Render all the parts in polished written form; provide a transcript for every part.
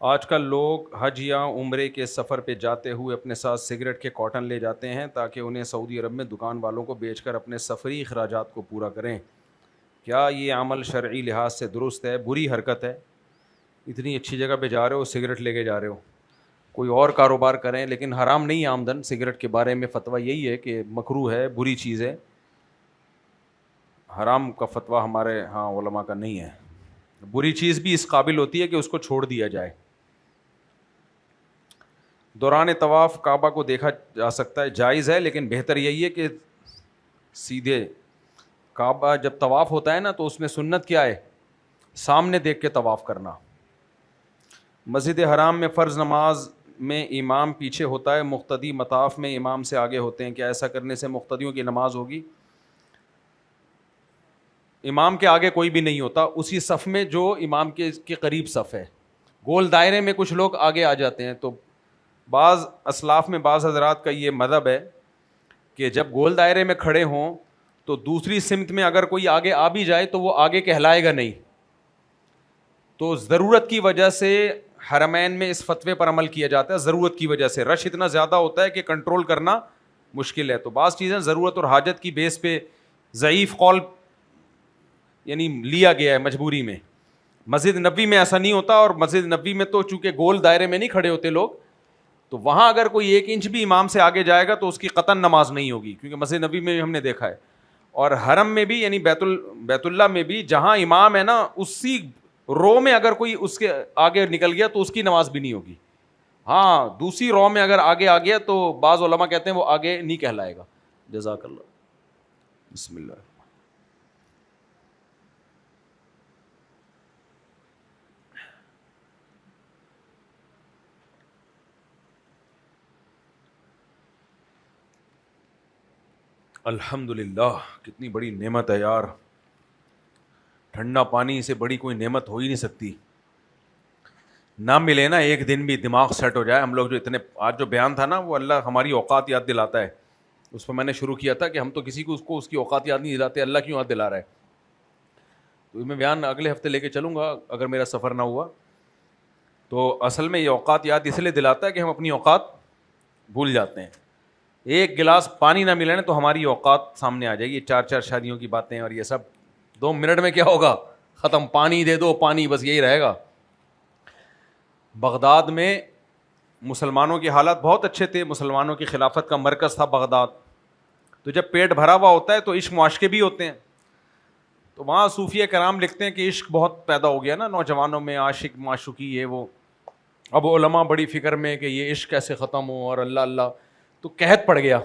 آج کل لوگ حج یا عمرے کے سفر پہ جاتے ہوئے اپنے ساتھ سگریٹ کے کارٹن لے جاتے ہیں تاکہ انہیں سعودی عرب میں دکان والوں کو بیچ کر اپنے سفری اخراجات کو پورا کریں. کیا یہ عمل شرعی لحاظ سے درست ہے؟ بری حرکت ہے. اتنی اچھی جگہ پہ جا رہے ہو، سگریٹ لے کے جا رہے ہو. کوئی اور کاروبار کریں، لیکن حرام نہیں ہے آمدن. سگریٹ کے بارے میں فتویٰ یہی ہے کہ مکروہ ہے، بری چیز ہے. حرام کا فتویٰ ہمارے ہاں علماء کا نہیں ہے. بری چیز بھی اس قابل ہوتی ہے کہ اس کو چھوڑ دیا جائے. دوران طواف کعبہ کو دیکھا جا سکتا ہے، جائز ہے، لیکن بہتر یہی ہے کہ سیدھے کعبہ جب طواف ہوتا ہے نا تو اس میں سنت کیا ہے؟ سامنے دیکھ کے طواف کرنا. مسجد حرام میں فرض نماز میں امام پیچھے ہوتا ہے، مقتدی مطاف میں امام سے آگے ہوتے ہیں. کیا ایسا کرنے سے مقتدیوں کی نماز ہوگی؟ امام کے آگے کوئی بھی نہیں ہوتا، اسی صف میں جو امام کے قریب صف ہے. گول دائرے میں کچھ لوگ آگے آ جاتے ہیں. تو بعض اسلاف میں بعض حضرات کا یہ مذہب ہے کہ جب گول دائرے میں کھڑے ہوں تو دوسری سمت میں اگر کوئی آگے آ بھی جائے تو وہ آگے کہلائے گا نہیں. تو ضرورت کی وجہ سے حرمین میں اس فتوے پر عمل کیا جاتا ہے. ضرورت کی وجہ سے رش اتنا زیادہ ہوتا ہے کہ کنٹرول کرنا مشکل ہے. تو بعض چیزیں ضرورت اور حاجت کی بیس پہ ضعیف قول یعنی لیا گیا ہے مجبوری میں. مسجد نبوی میں ایسا نہیں ہوتا، اور مسجد نبوی میں تو چونکہ گول دائرے میں نہیں کھڑے ہوتے لوگ، تو وہاں اگر کوئی 1 انچ بھی امام سے آگے جائے گا تو اس کی قطعاً نماز نہیں ہوگی، کیونکہ مسجد نبوی میں ہم نے دیکھا ہے. اور حرم میں بھی یعنی بیت اللہ میں بھی جہاں امام ہے نا، اسی رو میں اگر کوئی اس کے آگے نکل گیا تو اس کی نماز بھی نہیں ہوگی. ہاں دوسری رو میں اگر آگے آ گیا تو بعض علماء کہتے ہیں وہ آگے نہیں کہلائے گا. جزاک اللہ. بسم اللہ. الحمد للہ، کتنی بڑی نعمت ہے یار. ٹھنڈا پانی سے بڑی کوئی نعمت ہو ہی نہیں سکتی. نہ ملے نا ایک دن بھی، دماغ سیٹ ہو جائے. ہم لوگ جو اتنے آج جو بیان تھا نا وہ اللہ ہماری اوقات یاد دلاتا ہے. اس پہ میں نے شروع کیا تھا کہ ہم تو کسی کو اس کی اوقات یاد نہیں دلاتے، اللہ کیوں یاد دلا رہا ہے. تو میں بیان اگلے ہفتے لے کے چلوں گا اگر میرا سفر نہ ہوا. تو اصل میں یہ اوقات یاد اس لیے دلاتا ہے کہ ہم اپنی اوقات بھول جاتے ہیں. ایک گلاس پانی نہ ملے نا تو ہماری اوقات سامنے آ جائے گی. 4 شادیوں کی باتیں اور یہ سب 2 منٹ میں کیا ہوگا؟ ختم. پانی دے دو، پانی، بس یہی رہے گا. بغداد میں مسلمانوں کے حالات بہت اچھے تھے. مسلمانوں کی خلافت کا مرکز تھا بغداد. تو جب پیٹ بھرا ہوا ہوتا ہے تو عشق معاشقے بھی ہوتے ہیں. تو وہاں صوفیہ کرام لکھتے ہیں کہ عشق بہت پیدا ہو گیا نا نوجوانوں میں، عاشق معشوقی یہ وہ. اب علماء بڑی فکر میں کہ یہ عشق کیسے ختم ہو، اور اللہ اللہ. تو قحط پڑ گیا.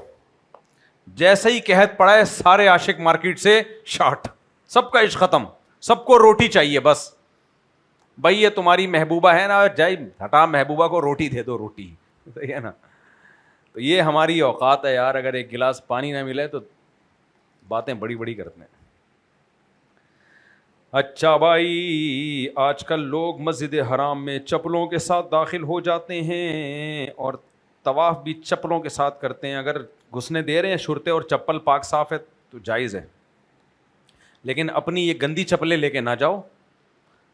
جیسے ہی قحط پڑا ہے سارے عاشق مارکیٹ سے شارٹ. سب کا عشق ختم. سب کو روٹی چاہیے بس. بھائی یہ تمہاری محبوبہ ہے نا، جائے ہٹا محبوبہ کو روٹی دے دو، روٹی. صحیح ہے نا. تو یہ ہماری اوقات ہے یار. اگر ایک گلاس پانی نہ ملے تو باتیں بڑی بڑی کرتے ہیں. اچھا بھائی، آج کل لوگ مسجد حرام میں چپلوں کے ساتھ داخل ہو جاتے ہیں اور طواف بھی چپلوں کے ساتھ کرتے ہیں. اگر گھسنے دے رہے ہیں شرطے اور چپل پاک صاف ہے تو جائز ہے، لیکن اپنی یہ گندی چپلیں لے کے نہ جاؤ.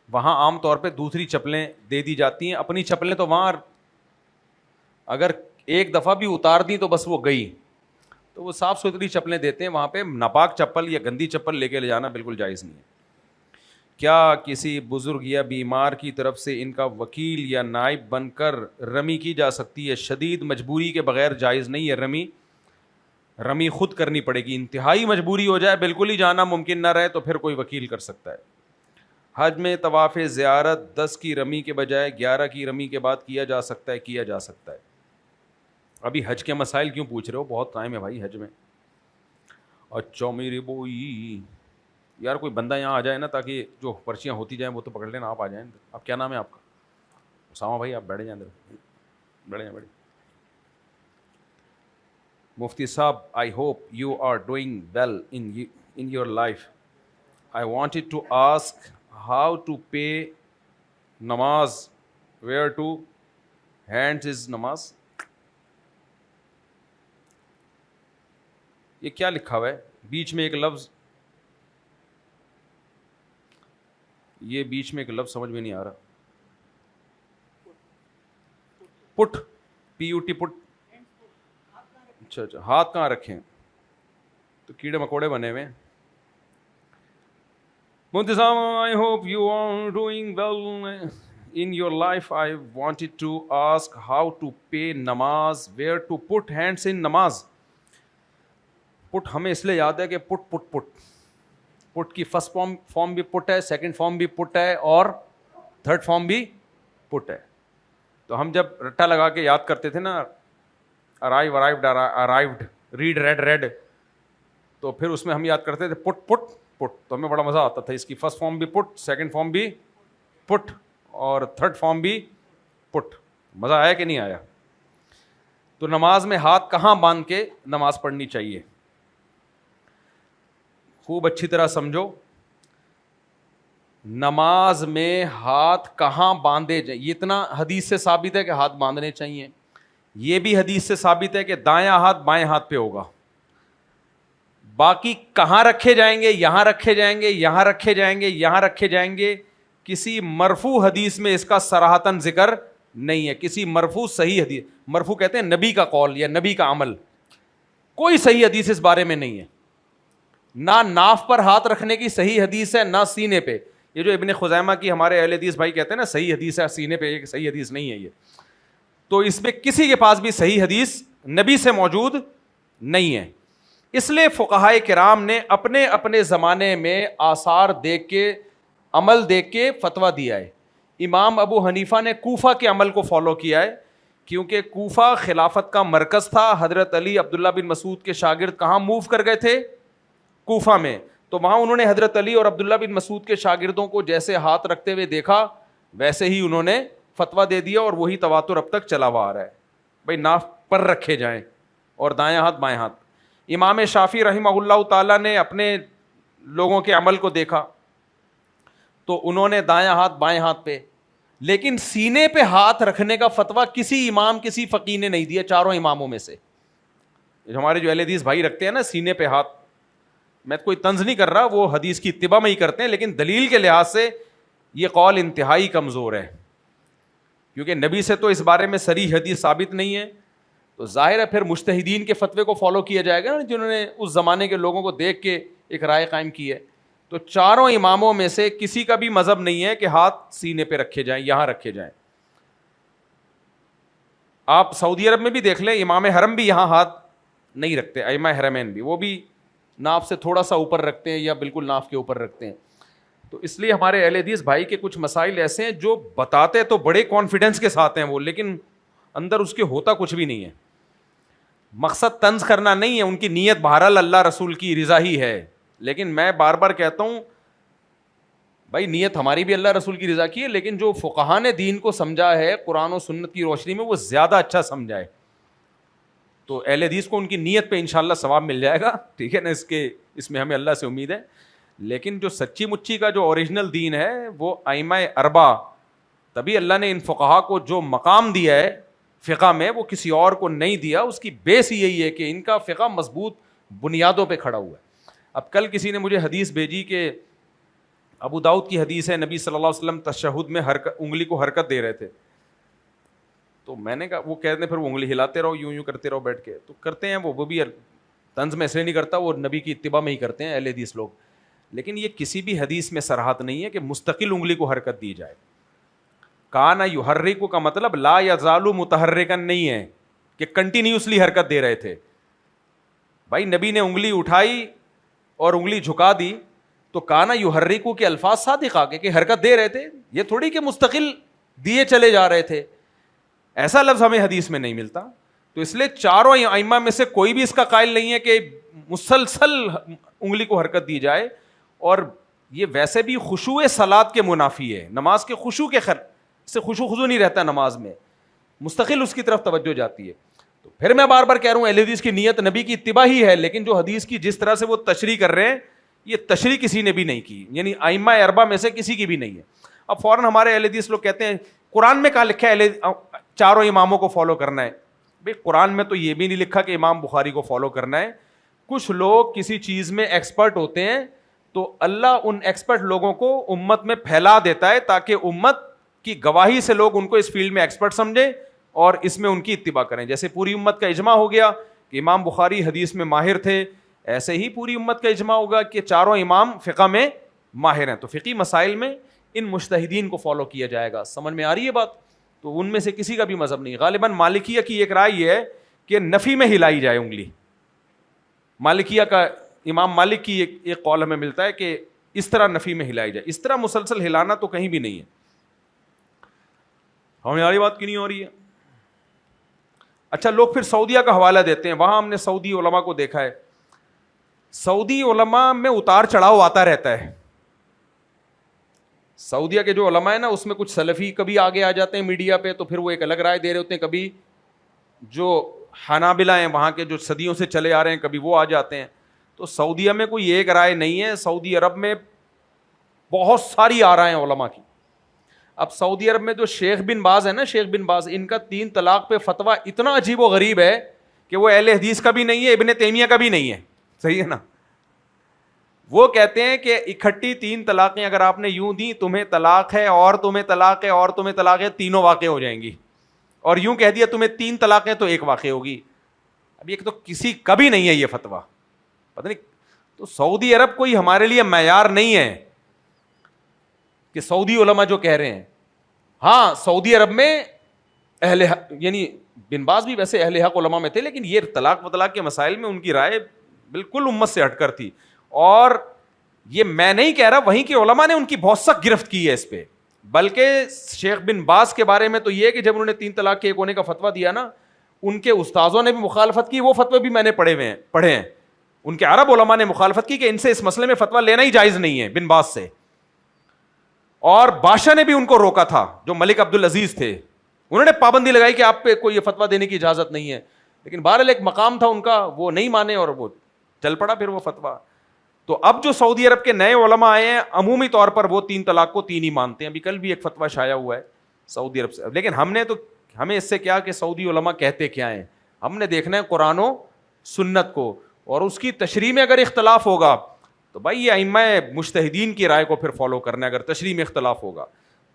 وہاں عام طور پہ دوسری چپلیں دے دی جاتی ہیں. اپنی چپلیں تو وہاں اگر ایک دفعہ بھی اتار دی تو بس وہ گئی. تو وہ صاف ستھری چپلیں دیتے ہیں وہاں پہ. ناپاک چپل یا گندی چپل لے کے لے جانا بالکل جائز نہیں ہے. کیا کسی بزرگ یا بیمار کی طرف سے ان کا وکیل یا نائب بن کر رمی کی جا سکتی ہے؟ شدید مجبوری کے بغیر جائز نہیں ہے. رمی خود کرنی پڑے گی. انتہائی مجبوری ہو جائے، بالکل ہی جانا ممکن نہ رہے، تو پھر کوئی وکیل کر سکتا ہے. حج میں طواف زیارت 10 کی رمی کے بجائے 11 کی رمی کے بعد کیا جا سکتا ہے؟ کیا جا سکتا ہے. ابھی حج کے مسائل کیوں پوچھ رہے ہو؟ بہت ٹائم ہے بھائی حج میں. اچھا میرے بوئی یار، کوئی بندہ یہاں آ جائے نا تاکہ جو پرچیاں ہوتی جائیں وہ تو پکڑ لینا. آپ آ جائیں. آپ کیا نام ہے آپ کا؟ اسامہ بھائی. آپ بیٹھے جائیں ادھر، بیٹھے جائیں. مفتی صاحب، I hope you are doing well in your life. I wanted to ask how to pay namaz. Where to hands is namaz. یہ کیا لکھا ہوا ہے بیچ میں ایک لفظ؟ یہ بیچ میں ایک لفظ سمجھ میں نہیں آ رہا. پٹ, PUT پٹ. اچھا اچھا, ہاتھ کہاں رکھیں؟ تو کیڑے مکوڑے بنے ہوئے. مفتی صاحب, I hope you are doing well in your life. I wanted to ask how to pay namaz, where to put hands in namaz. پٹ ہمیں اس لیے یاد ہے کہ پٹ پٹ پٹ پٹ کی فرسٹ فارم بھی پٹ ہے, سیکنڈ فارم بھی پٹ ہے, اور تھرڈ فارم بھی پٹ ہے. تو ہم جب رٹا لگا کے یاد کرتے تھے نا, ارائیوڈ, ریڈ ریڈ ریڈ, تو پھر اس میں ہم یاد کرتے تھے پٹ پٹ پٹ, تو ہمیں بڑا مزہ آتا تھا. اس کی فرسٹ فارم بھی پٹ, سیکنڈ فارم بھی پٹ, اور تھرڈ فارم بھی پٹ. مزہ آیا کہ نہیں آیا؟ تو نماز میں ہاتھ کہاں باندھ کے نماز پڑھنی چاہیے, خوب اچھی طرح سمجھو. نماز میں ہاتھ کہاں باندھے جائیں, یہ اتنا حدیث سے ثابت ہے کہ ہاتھ باندھنے چاہیے. یہ بھی حدیث سے ثابت ہے کہ دایاں ہاتھ بائیں ہاتھ پہ ہوگا. باقی کہاں رکھے جائیں گے, یہاں رکھے جائیں گے, یہاں رکھے جائیں گے, یہاں رکھے جائیں گے, کسی مرفوع حدیث میں اس کا صراحتاً ذکر نہیں ہے. کسی مرفوع صحیح حدیث, مرفوع کہتے ہیں نبی کا قول یا نبی کا عمل, کوئی صحیح حدیث اس بارے میں نہیں ہے. نہ ناف پر ہاتھ رکھنے کی صحیح حدیث ہے, نہ سینے پہ. یہ جو ابن خزیمہ کی ہمارے اہل حدیث بھائی کہتے ہیں نا صحیح حدیث ہے سینے پہ, یہ صحیح حدیث نہیں ہے یہ. تو اس میں کسی کے پاس بھی صحیح حدیث نبی سے موجود نہیں ہے. اس لیے فقہائے کرام نے اپنے اپنے زمانے میں آثار دیکھ کے, عمل دیکھ کے فتویٰ دیا ہے. امام ابو حنیفہ نے کوفہ کے عمل کو فالو کیا ہے, کیونکہ کوفہ خلافت کا مرکز تھا. حضرت علی عبداللہ بن مسعود کے شاگرد کہاں موو کر گئے تھے؟ کوفہ میں. تو وہاں انہوں نے حضرت علی اور عبداللہ بن مسعود کے شاگردوں کو جیسے ہاتھ رکھتے ہوئے دیکھا, ویسے ہی انہوں نے فتویٰ دے دیا, اور وہی تواتر اب تک چلا ہوا آ رہا ہے. بھائی ناف پر رکھے جائیں, اور دایاں ہاتھ بائیں ہاتھ. امام شافعی رحمہ اللہ تعالیٰ نے اپنے لوگوں کے عمل کو دیکھا تو انہوں نے دایاں ہاتھ بائیں ہاتھ پہ, لیکن سینے پہ ہاتھ رکھنے کا فتویٰ کسی امام, کسی فقیہ نے نہیں دیا چاروں اماموں میں سے. ہمارے جو اہل حدیث بھائی رکھتے ہیں نا سینے پہ ہاتھ, میں کوئی طنز نہیں کر رہا, وہ حدیث کی اتباع میں ہی کرتے ہیں, لیکن دلیل کے لحاظ سے یہ قول انتہائی کمزور ہے, کیونکہ نبی سے تو اس بارے میں صریح حدیث ثابت نہیں ہے. تو ظاہر ہے پھر مجتہدین کے فتوے کو فالو کیا جائے گا نا, جنہوں نے اس زمانے کے لوگوں کو دیکھ کے ایک رائے قائم کی ہے. تو چاروں اماموں میں سے کسی کا بھی مذہب نہیں ہے کہ ہاتھ سینے پہ رکھے جائیں, یہاں رکھے جائیں. آپ سعودی عرب میں بھی دیکھ لیں, امام حرم بھی یہاں ہاتھ نہیں رکھتے, ائمہ حرمین بھی, وہ بھی ناف سے تھوڑا سا اوپر رکھتے ہیں یا بالکل ناف کے اوپر رکھتے ہیں. تو اس لیے ہمارے اہل حدیث بھائی کے کچھ مسائل ایسے ہیں جو بتاتے تو بڑے کانفیڈنس کے ساتھ ہیں وہ, لیکن اندر اس کے ہوتا کچھ بھی نہیں ہے. مقصد طنز کرنا نہیں ہے, ان کی نیت بہرحال اللہ رسول کی رضا ہی ہے, لیکن میں بار بار کہتا ہوں بھائی نیت ہماری بھی اللہ رسول کی رضا کی ہے, لیکن جو فقہاء نے دین کو سمجھا ہے قرآن و سنت کی روشنی میں وہ زیادہ اچھا سمجھا ہے. تو اہل حدیث کو ان کی نیت پہ انشاءاللہ ثواب مل جائے گا, ٹھیک ہے نا, اس میں ہمیں اللہ سے امید ہے. لیکن جو سچی مچی کا جو اوریجنل دین ہے وہ ائمہ اربعہ, تبھی اللہ نے ان فقہاء کو جو مقام دیا ہے فقہ میں وہ کسی اور کو نہیں دیا. اس کی بیس یہی ہے کہ ان کا فقہ مضبوط بنیادوں پہ کھڑا ہوا ہے. اب کل کسی نے مجھے حدیث بھیجی کہ ابو داؤد کی حدیث ہے, نبی صلی اللہ علیہ وسلم تشہد میں انگلی کو حرکت دے رہے تھے. تو میں نے کہا, وہ کہتے ہیں پھر وہ انگلی ہلاتے رہو, یوں کرتے رہو بیٹھ کے. تو کرتے ہیں وہ بھی طنز میں ایسے نہیں کرتا, وہ نبی کی اتباع میں ہی کرتے ہیں اہل حدیث لوگ. لیکن یہ کسی بھی حدیث میں صراحت نہیں ہے کہ مستقل انگلی کو حرکت دی جائے. کانا یحرک کا مطلب لا یزال متحرکن نہیں ہے کہ کنٹینیوسلی حرکت دے رہے تھے. بھائی نبی نے انگلی اٹھائی اور انگلی جھکا دی تو کانا یحرک کے الفاظ صادق آ گئے کہ حرکت دے رہے تھے, یہ تھوڑی کہ مستقل دیے چلے جا رہے تھے. ایسا لفظ ہمیں حدیث میں نہیں ملتا. تو اس لیے چاروں ائمہ میں سے کوئی بھی اس کا قائل نہیں ہے کہ مسلسل انگلی کو حرکت دی جائے. اور یہ ویسے بھی خشوع صلاۃ کے منافی ہے, نماز کے خشوع کے سے خشوع خضوع نہیں رہتا نماز میں, مستقل اس کی طرف توجہ جاتی ہے. تو پھر میں بار بار کہہ رہا ہوں اہل حدیث کی نیت نبی کی اتباع ہی ہے, لیکن جو حدیث کی جس طرح سے وہ تشریح کر رہے ہیں یہ تشریح کسی نے بھی نہیں کی, یعنی ائمہ اربعہ میں سے کسی کی بھی نہیں ہے. اب فوراً ہمارے اہل حدیث لوگ کہتے ہیں قرآن میں کہاں لکھا ہے چاروں اماموں کو فالو کرنا ہے. بھائی قرآن میں تو یہ بھی نہیں لکھا کہ امام بخاری کو فالو کرنا ہے. کچھ لوگ کسی چیز میں ایکسپرٹ ہوتے ہیں تو اللہ ان ایکسپرٹ لوگوں کو امت میں پھیلا دیتا ہے تاکہ امت کی گواہی سے لوگ ان کو اس فیلڈ میں ایکسپرٹ سمجھیں اور اس میں ان کی اتباع کریں. جیسے پوری امت کا اجماع ہو گیا کہ امام بخاری حدیث میں ماہر تھے, ایسے ہی پوری امت کا اجماع ہوگا کہ چاروں امام فقہ میں ماہر ہیں. تو فقی مسائل میں ان مجتہدین کو فالو کیا جائے گا. سمجھ میں آ رہی ہے بات؟ تو ان میں سے کسی کا بھی مذہب نہیں. غالباً مالکیہ کی ایک رائے یہ ہے کہ نفی میں ہلائی جائے انگلی. مالکیہ کا امام مالک کی ایک قول ہمیں ملتا ہے کہ اس طرح نفی میں ہلائی جائے. اس طرح مسلسل ہلانا تو کہیں بھی نہیں ہے. ہماری بات کیوں نہیں ہو رہی ہے؟ اچھا, لوگ پھر سعودیہ کا حوالہ دیتے ہیں. وہاں ہم نے سعودی علماء کو دیکھا ہے, سعودی علماء میں اتار چڑھاؤ آتا رہتا ہے. سعودیہ کے جو علماء ہیں نا, اس میں کچھ سلفی کبھی آگے آ جاتے ہیں میڈیا پہ, تو پھر وہ ایک الگ رائے دے رہے ہوتے ہیں. کبھی جو حنابلہ ہیں وہاں کے, جو صدیوں سے چلے آ رہے ہیں, کبھی وہ آ جاتے ہیں. تو سعودیہ میں کوئی ایک رائے نہیں ہے, سعودی عرب میں بہت ساری آ رہے ہیں علماء کی. اب سعودی عرب میں جو شیخ بن باز ہے نا, شیخ بن باز, ان کا 3 طلاق پہ فتویٰ اتنا عجیب و غریب ہے کہ وہ اہل حدیث کا بھی نہیں ہے, ابن تیمیہ کا بھی نہیں ہے. صحیح ہے نا؟ وہ کہتے ہیں کہ اکٹھی 3 طلاقیں اگر آپ نے یوں دی, تمہیں طلاق ہے اور تمہیں طلاق ہے اور تمہیں طلاق ہے, تینوں واقع ہو جائیں گی. اور یوں کہہ دیا تمہیں 3 طلاقیں تو 1 واقع ہوگی. اب یہ تو کسی کا بھی نہیں ہے یہ فتویٰ, پتہ نہیں. تو سعودی عرب کوئی ہمارے لیے معیار نہیں ہے کہ سعودی علماء جو کہہ رہے ہیں. ہاں, سعودی عرب میں اہل یعنی بن باز بھی ویسے اہل حق علماء میں تھے, لیکن یہ طلاق و طلاق کے مسائل میں ان کی رائے بالکل امت سے ہٹ کر تھی. اور یہ میں نہیں کہہ رہا, وہیں کے علماء نے ان کی بہت سخت گرفت کی ہے اس پہ. بلکہ شیخ بن باز کے بارے میں تو یہ کہ جب انہوں نے 3 طلاق کے 1 ہونے کا فتویٰ دیا نا, ان کے استاذوں نے بھی مخالفت کی. وہ فتوے بھی میں نے پڑھے ہیں. ان کے عرب علماء نے مخالفت کی کہ ان سے اس مسئلے میں فتویٰ لینا ہی جائز نہیں ہے, بن باز سے. اور بادشاہ نے بھی ان کو روکا تھا, جو ملک عبد العزیز تھے, انہوں نے پابندی لگائی کہ آپ پہ کوئی یہ فتویٰ دینے کی اجازت نہیں ہے. لیکن بہرحال ایک مقام تھا ان کا, وہ نہیں مانے اور وہ چل پڑا پھر وہ فتویٰ. تو اب جو سعودی عرب کے نئے علماء آئے ہیں, عمومی طور پر وہ 3 طلاق کو 3 ہی مانتے ہیں. ابھی کل بھی ایک فتویٰ شائع ہوا ہے سعودی عرب سے. لیکن ہمیں اس سے کیا کہ سعودی علماء کہتے کیا ہیں, ہم نے دیکھنا ہے قرآن و سنت کو, اور اس کی تشریح میں اگر اختلاف ہوگا تو بھائی یہ ائمہ مجتہدین کی رائے کو پھر فالو کرنا ہے. اگر تشریح میں اختلاف ہوگا,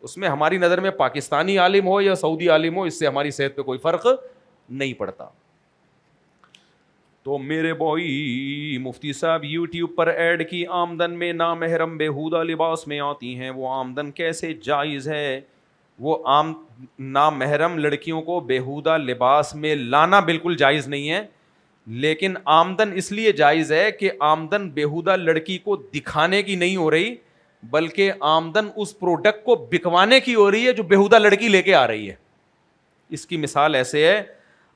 اس میں ہماری نظر میں پاکستانی عالم ہو یا سعودی عالم ہو, اس سے ہماری صحت پہ کوئی فرق نہیں پڑتا. تو میرے بھائی مفتی صاحب یوٹیوب پر ایڈ کی آمدن میں نامحرم بیہودہ لباس میں آتی ہیں, وہ آمدن کیسے جائز ہے؟ وہ نامحرم لڑکیوں کو بیہودہ لباس میں لانا بالکل جائز نہیں ہے, لیکن آمدن اس لیے جائز ہے کہ آمدن بیہودہ لڑکی کو دکھانے کی نہیں ہو رہی, بلکہ آمدن اس پروڈکٹ کو بکوانے کی ہو رہی ہے جو بیہودہ لڑکی لے کے آ رہی ہے. اس کی مثال ایسے ہے,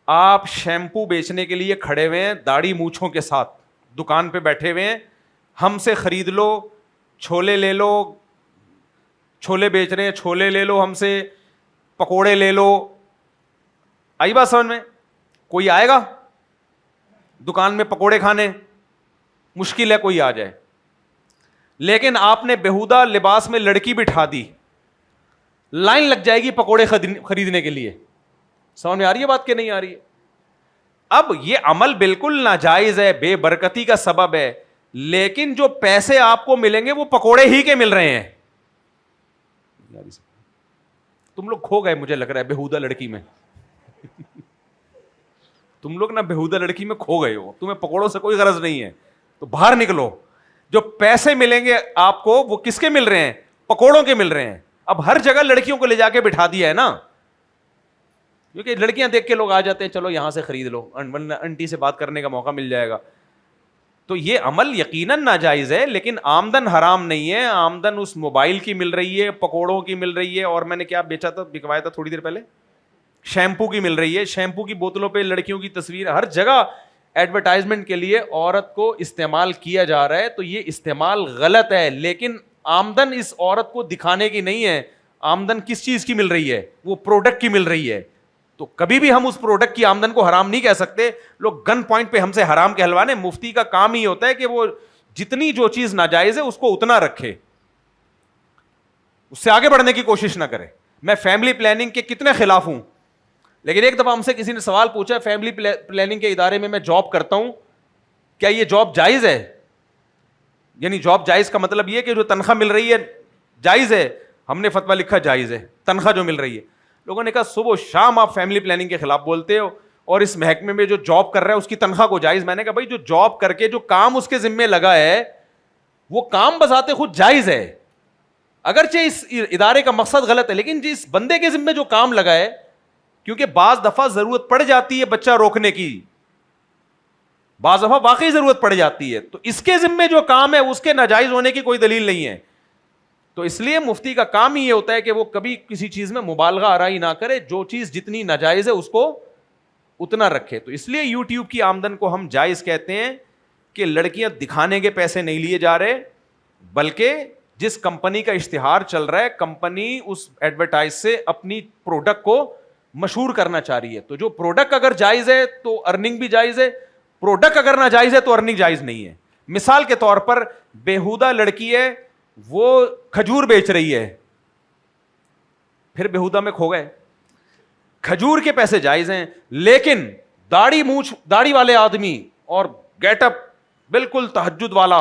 آپ شیمپو بیچنے کے لیے کھڑے ہوئے ہیں داڑھی مونچھوں کے ساتھ, دکان پہ بیٹھے ہوئے ہیں, ہم سے خرید لو, چھولے لے لو, چھولے بیچ رہے ہیں, چھولے لے لو ہم سے, پکوڑے لے لو. آئی بات سمجھ میں؟ کوئی آئے گا دکان میں پکوڑے کھانے؟ مشکل ہے کوئی آ جائے. لیکن آپ نے بیہودہ لباس میں لڑکی بٹھا دی, لائن لگ جائے گی پکوڑے خریدنے کے لیے. سمجھ میں آ رہی ہے بات کہ نہیں آ رہی ہے؟ اب یہ عمل بالکل ناجائز ہے, بے برکتی کا سبب ہے, لیکن جو پیسے آپ کو ملیں گے وہ پکوڑے ہی کے مل رہے ہیں. تم لوگ کھو گئے مجھے لگ رہا ہے بیہودہ لڑکی میں. تم لوگ نا بیہودہ لڑکی میں کھو گئے ہو, تمہیں پکوڑوں سے کوئی غرض نہیں ہے, تو باہر نکلو. جو پیسے ملیں گے آپ کو وہ کس کے مل رہے ہیں؟ پکوڑوں کے مل رہے ہیں. اب ہر جگہ لڑکیوں کو لے جا کے بٹھا دیا ہے نا, کیونکہ لڑکیاں دیکھ کے لوگ آ جاتے ہیں, چلو یہاں سے خرید لو, انٹی سے بات کرنے کا موقع مل جائے گا. تو یہ عمل یقیناً ناجائز ہے, لیکن آمدن حرام نہیں ہے. آمدن اس موبائل کی مل رہی ہے, پکوڑوں کی مل رہی ہے, اور میں نے کیا بیچا تھا, بکوایا تھا تھوڑی دیر پہلے, شیمپو کی مل رہی ہے. شیمپو کی بوتلوں پہ لڑکیوں کی تصویر, ہر جگہ ایڈورٹائزمنٹ کے لیے عورت کو استعمال کیا جا رہا ہے. تو یہ استعمال غلط ہے, لیکن آمدن اس عورت کو دکھانے کی نہیں ہے. آمدن کس چیز کی مل رہی ہے؟ وہ پروڈکٹ کی مل رہی ہے. تو کبھی بھی ہم اس پروڈکٹ کی آمدن کو حرام نہیں کہہ سکتے. لوگ گن پوائنٹ پہ ہم سے حرام کہلوانے. مفتی کا کام ہی ہوتا ہے کہ وہ جتنی جو چیز ناجائز ہے اس کو اتنا رکھے, اس سے آگے بڑھنے کی کوشش نہ کرے. میں فیملی پلاننگ کے کتنے خلاف ہوں, لیکن ایک دفعہ ہم سے کسی نے سوال پوچھا, فیملی پلاننگ کے ادارے میں جاب کرتا ہوں, کیا یہ جاب جائز ہے؟ یعنی جاب جائز کا مطلب یہ کہ جو تنخواہ مل رہی ہے جائز ہے. ہم نے فتویٰ لکھا جائز ہے, تنخواہ جو مل رہی ہے. لوگوں نے کہا صبح و شام آپ فیملی پلاننگ کے خلاف بولتے ہو اور اس محکمے میں جو جاب کر رہا ہے اس کی تنخواہ کو جائز. میں نے کہا بھائی جو جاب کر کے جو کام اس کے ذمے لگا ہے وہ کام بذات خود جائز ہے, اگرچہ اس ادارے کا مقصد غلط ہے, لیکن جس بندے کے ذمے جو کام لگا ہے, کیونکہ بعض دفعہ ضرورت پڑ جاتی ہے بچہ روکنے کی, بعض دفعہ واقعی ضرورت پڑ جاتی ہے, تو اس کے ذمے جو کام ہے اس کے ناجائز ہونے کی کوئی دلیل نہیں ہے. تو اس لیے مفتی کا کام ہی یہ ہوتا ہے کہ وہ کبھی کسی چیز میں مبالغہ آرائی نہ کرے, جو چیز جتنی ناجائز ہے اس کو اتنا رکھے. تو اس لیے یوٹیوب کی آمدن کو ہم جائز کہتے ہیں کہ لڑکیاں دکھانے کے پیسے نہیں لیے جا رہے, بلکہ جس کمپنی کا اشتہار چل رہا ہے کمپنی اس ایڈورٹائز سے اپنی پروڈکٹ کو مشہور کرنا چاہ رہی ہے. تو جو پروڈکٹ اگر جائز ہے تو ارننگ بھی جائز ہے, پروڈکٹ اگر ناجائز ہے تو ارننگ جائز نہیں ہے. مثال کے طور پر بےہودہ لڑکی ہے, وہ کھجور بیچ رہی ہے, پھر بےہودہ میں کھو گئے. کھجور کے پیسے جائز ہیں, لیکن داڑھی مونچھ داڑھی والے آدمی اور گیٹ اپ بالکل تہجد والا,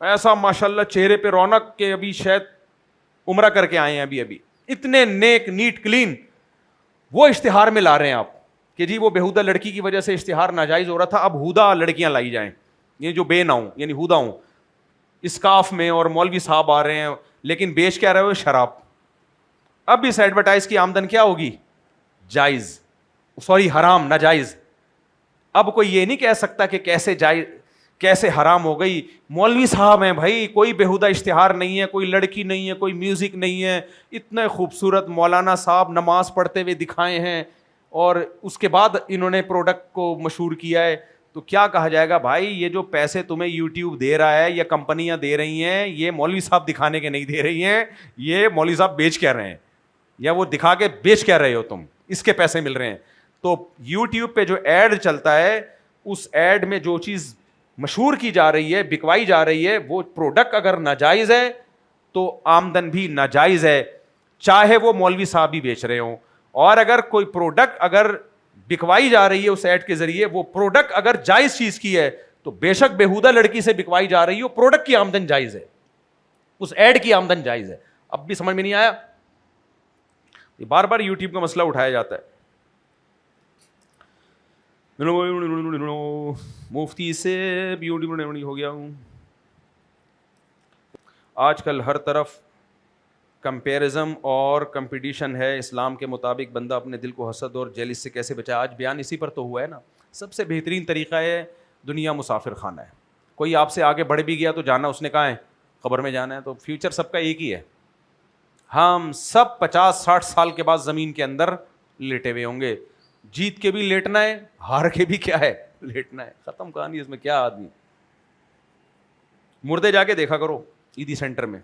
ایسا ماشاءاللہ چہرے پہ رونق کے ابھی شاید عمرہ کر کے آئے ہیں ابھی اتنے نیک نیٹ کلین, وہ اشتہار میں لا رہے ہیں آپ کہ جی وہ بےہودہ لڑکی کی وجہ سے اشتہار ناجائز ہو رہا تھا, اب ہودہ لڑکیاں لائی جائیں, یہ جو بے نہ ہوں یعنی ہودہ ہوں, اسکاف میں, اور مولوی صاحب آ رہے ہیں لیکن بیچ کیا رہے ہو شراب. اب اس ایڈورٹائز کی آمدن کیا ہوگی جائز, سوری حرام, ناجائز. اب کوئی یہ نہیں کہہ سکتا کہ کیسے جائز کیسے حرام ہو گئی, مولوی صاحب ہیں بھائی, کوئی بےہودہ اشتہار نہیں ہے, کوئی لڑکی نہیں ہے, کوئی میوزک نہیں ہے, اتنے خوبصورت مولانا صاحب نماز پڑھتے ہوئے دکھائے ہیں اور اس کے بعد انہوں نے پروڈکٹ کو مشہور کیا ہے, تو کیا کہا جائے گا بھائی یہ جو پیسے تمہیں یوٹیوب دے رہا ہے یا کمپنیاں دے رہی ہیں یہ مولوی صاحب دکھانے کے نہیں دے رہی ہیں, یہ مولوی صاحب بیچ کیا رہے ہیں یا وہ دکھا کے بیچ کیا رہے ہو تم, اس کے پیسے مل رہے ہیں. تو یوٹیوب پہ جو ایڈ چلتا ہے اس ایڈ میں جو چیز مشہور کی جا رہی ہے, بکوائی جا رہی ہے, وہ پروڈکٹ اگر ناجائز ہے تو آمدن بھی ناجائز ہے, چاہے وہ مولوی صاحب بھی بیچ رہے ہوں. اور اگر کوئی پروڈکٹ اگر بکوائی جا رہی ہے اس ایڈ کے ذریعے, وہ پروڈکٹ اگر جائز چیز کی ہے تو بے شک بےہودہ لڑکی سے بکوائی جا رہی ہو, پروڈکٹ کی آمدن جائز ہے, اس ایڈ کی آمدن جائز ہے. اب بھی سمجھ میں نہیں آیا؟ یہ بار بار یوٹیوب کا مسئلہ اٹھایا جاتا ہے. مفتی سے یوٹیوب ہو گیا ہوں. آج کل ہر طرف کمپیرزم اور کمپٹیشن ہے, اسلام کے مطابق بندہ اپنے دل کو حسد اور جیلس سے کیسے بچائے؟ آج بیان اسی پر تو ہوا ہے نا. سب سے بہترین طریقہ ہے دنیا مسافر خانہ ہے. کوئی آپ سے آگے بڑھ بھی گیا تو جانا اس نے کہاں ہے, قبر میں جانا ہے. تو فیوچر سب کا ایک ہی ہے, ہم سب 50-60 سال کے بعد زمین کے اندر لیٹے ہوئے ہوں گے. جیت کے بھی لیٹنا ہے, ہار کے بھی کیا ہے لیٹنا ہے, ختم کہانی. اس میں کیا آدمی, مردے جا کے دیکھا کرو عیدی سینٹر میں.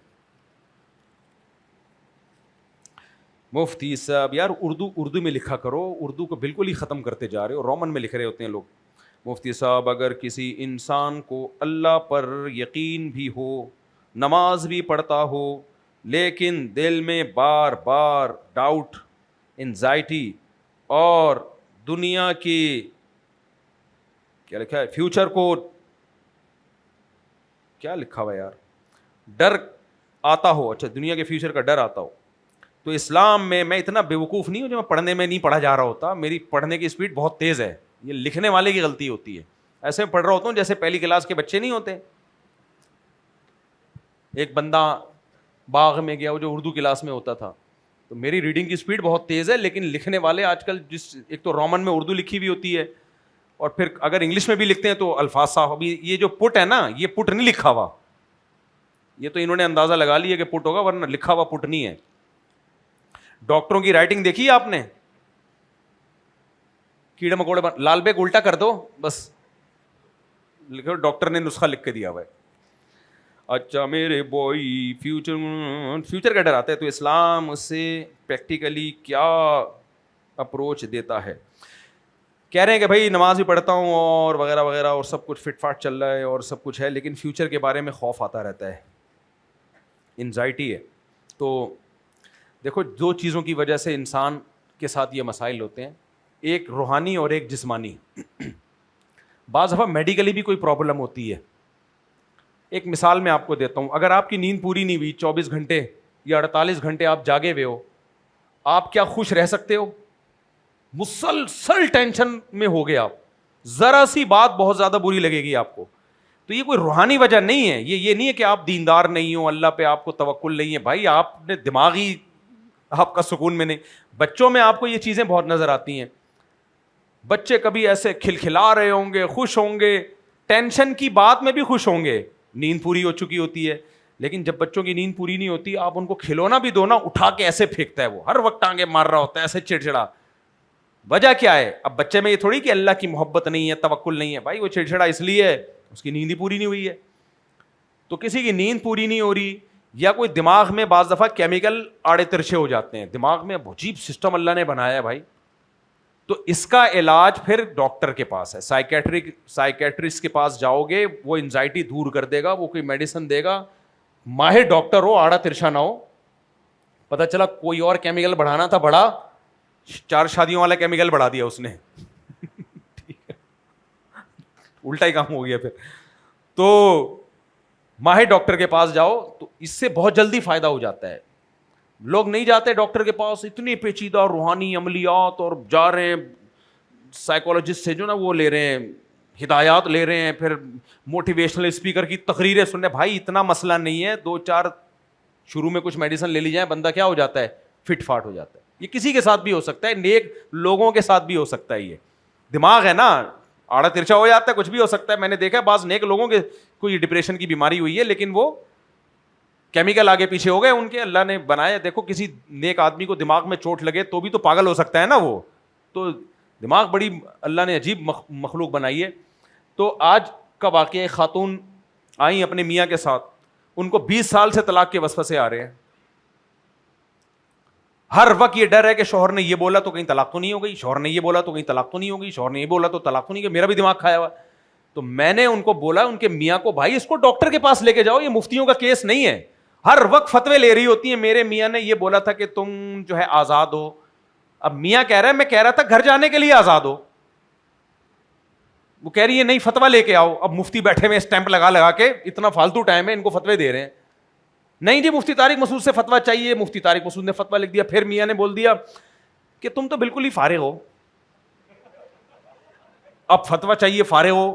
مفتی صاحب یار اردو میں لکھا کرو, اردو کو بالکل ہی ختم کرتے جا رہے ہو, رومن میں لکھ رہے ہوتے ہیں لوگ. مفتی صاحب اگر کسی انسان کو اللہ پر یقین بھی ہو, نماز بھی پڑھتا ہو, لیکن دل میں بار بار ڈاؤٹ, انزائٹی اور دنیا کی کیا لکھا ہے, فیوچر کو کیا لکھا ہوا یار, ڈر آتا ہو, اچھا دنیا کے فیوچر کا ڈر آتا ہو, تو اسلام میں, میں اتنا بیوقوف نہیں ہوں جو میں پڑھنے میں نہیں پڑھا جا رہا ہوتا, میری پڑھنے کی اسپیڈ بہت تیز ہے, یہ لکھنے والے کی غلطی ہوتی ہے. ایسے میں پڑھ رہا ہوتا ہوں جیسے پہلی کلاس کے بچے نہیں ہوتے. ایک بندہ باغ میں گیا, وہ جو اردو کلاس میں ہوتا تھا, تو میری ریڈنگ کی اسپیڈ بہت تیز ہے, لیکن لکھنے والے آج کل جس ایک تو رومن میں اردو لکھی ہوئی ہوتی ہے, اور پھر اگر انگلش میں بھی لکھتے ہیں تو الفاظ صاف. ابھی یہ جو پٹ ہے نا, یہ پٹ نہیں لکھا ہوا, یہ تو انہوں نے اندازہ لگا لیا کہ پٹ ہوگا, ورنہ لکھا ہوا پٹ نہیں ہے. ڈاکٹروں کی رائٹنگ دیکھی ہے آپ نے, کیڑے مکوڑے لال بیگ الٹا کر دو بس لکھو, ڈاکٹر نے نسخہ لکھ کے دیا ہوا ہے. اچھا میرے بوئی فیوچر کا ڈر آتا ہے, تو اسلام اس سے پریکٹیکلی کیا اپروچ دیتا ہے؟ کہہ رہے ہیں کہ بھائی نماز بھی پڑھتا ہوں اور وغیرہ وغیرہ اور سب کچھ فٹ فاٹ چل رہا ہے اور سب کچھ ہے, لیکن فیوچر کے بارے میں خوف آتا رہتا ہے, انزائٹی ہے. تو دیکھو دو چیزوں کی وجہ سے انسان کے ساتھ یہ مسائل ہوتے ہیں, ایک روحانی اور ایک جسمانی. بعض دفعہ میڈیکلی بھی کوئی پرابلم ہوتی ہے. ایک مثال میں آپ کو دیتا ہوں, اگر آپ کی نیند پوری نہیں ہوئی, 24 گھنٹے یا 48 گھنٹے آپ جاگے ہوئے ہو, آپ کیا خوش رہ سکتے ہو؟ مسلسل ٹینشن میں ہو گئے آپ, ذرا سی بات بہت زیادہ بری لگے گی آپ کو. تو یہ کوئی روحانی وجہ نہیں ہے, یہ نہیں ہے کہ آپ دیندار نہیں ہو, اللہ پہ آپ کو توکل نہیں ہے. بھائی آپ نے دماغی آپ کا سکون میں نہیں. بچوں میں آپ کو یہ چیزیں بہت نظر آتی ہیں. بچے کبھی ایسے کھلکھلا رہے ہوں گے, خوش ہوں گے, ٹینشن کی بات میں بھی خوش ہوں گے, نیند پوری ہو چکی ہوتی ہے. لیکن جب بچوں کی نیند پوری نہیں ہوتی, آپ ان کو کھلونا بھی دو نا, اٹھا کے ایسے پھینکتا ہے, وہ ہر وقت ٹانگے مار رہا ہوتا ہے ایسے چڑچڑا. وجہ کیا ہے؟ اب بچے میں یہ تھوڑی کہ اللہ کی محبت نہیں ہے, توکل نہیں ہے. بھائی وہ چڑچڑا اس لیے ہے, اس کی نیند ہی پوری نہیں ہوئی ہے. تو کسی کی نیند پوری نہیں ہو رہی, یا کوئی دماغ میں بعض دفعہ کیمیکل آڑے ترچھے ہو جاتے ہیں, دماغ میں عجیب سسٹم اللہ نے بنایا ہے بھائی. تو اس کا علاج پھر ڈاکٹر کے پاس ہے, سائیکیٹرسٹ کے پاس جاؤ گے, وہ انزائٹی دور کر دے گا, وہ کوئی میڈیسن دے گا. ماہر ڈاکٹر ہو, آڑا ترچھا نہ ہو. پتہ چلا کوئی اور کیمیکل بڑھانا تھا, بڑھا 4 شادیوں والا کیمیکل بڑھا دیا اس نے, الٹا ہی کام ہو گیا پھر. تو ماہر ڈاکٹر کے پاس جاؤ, تو اس سے بہت جلدی فائدہ ہو جاتا ہے. لوگ نہیں جاتے ڈاکٹر کے پاس, اتنی پیچیدہ روحانی عملیات, اور جا رہے ہیں سائیکولوجسٹ سے جو نا وہ لے رہے ہیں, ہدایات لے رہے ہیں, پھر موٹیویشنل اسپیکر کی تقریریں سننے. بھائی اتنا مسئلہ نہیں ہے, 2-4 شروع میں کچھ میڈیسن لے لی جائیں, بندہ کیا ہو جاتا ہے, فٹ فاٹ ہو جاتا ہے. یہ کسی کے ساتھ بھی ہو سکتا ہے, نیک لوگوں کے ساتھ بھی ہو سکتا ہے. یہ دماغ ہے نا, آڑا ترچھا ہو جاتا ہے, کچھ بھی ہو سکتا ہے. میں نے دیکھا ہے بعض نیک لوگوں کے کوئی ڈپریشن کی بیماری ہوئی ہے, لیکن وہ کیمیکل آگے پیچھے ہو گئے ان کے, اللہ نے بنایا. دیکھو کسی نیک آدمی کو دماغ میں چوٹ لگے تو بھی تو پاگل ہو سکتا ہے نا وہ. تو دماغ بڑی اللہ نے عجیب مخلوق بنائی ہے. تو آج کا واقعہ, خاتون آئیں اپنے میاں کے ساتھ, ان کو 20 سال سے طلاق کے وسوسے آ رہے ہیں. ہر وقت یہ ڈر ہے کہ شوہر نے یہ بولا تو کہیں طلاق تو نہیں ہو گئی, شوہر نے یہ بولا تو کہیں طلاق تو نہیں ہوگی, شوہر نے یہ بولا تو طلاق تو نہیں ہوگی. میرا بھی دماغ کھایا ہوا. تو میں نے ان کو بولا, ان کے میاں کو, بھائی اس کو ڈاکٹر کے پاس لے کے جاؤ, یہ مفتیوں کا کیس نہیں ہے. ہر وقت فتوے لے رہی ہوتی ہیں, میرے میاں نے یہ بولا تھا کہ تم جو ہے آزاد ہو. اب میاں کہہ رہا ہے میں کہہ رہا تھا گھر جانے کے لیے آزاد ہو, وہ کہہ رہی ہے نہیں فتویٰ لے کے آؤ. اب مفتی بیٹھے ہوئے اسٹیمپ لگا لگا کے, اتنا فالتو ٹائم ہے, ان کو فتوے دے رہے ہیں. نہیں جی مفتی طارق مسعود سے فتویٰ چاہیے, مفتی طارق مسعود نے فتویٰ لکھ دیا. پھر میاں نے بول دیا کہ تم تو بالکل ہی فارغ ہو, اب فتویٰ چاہیے, فارغ ہو,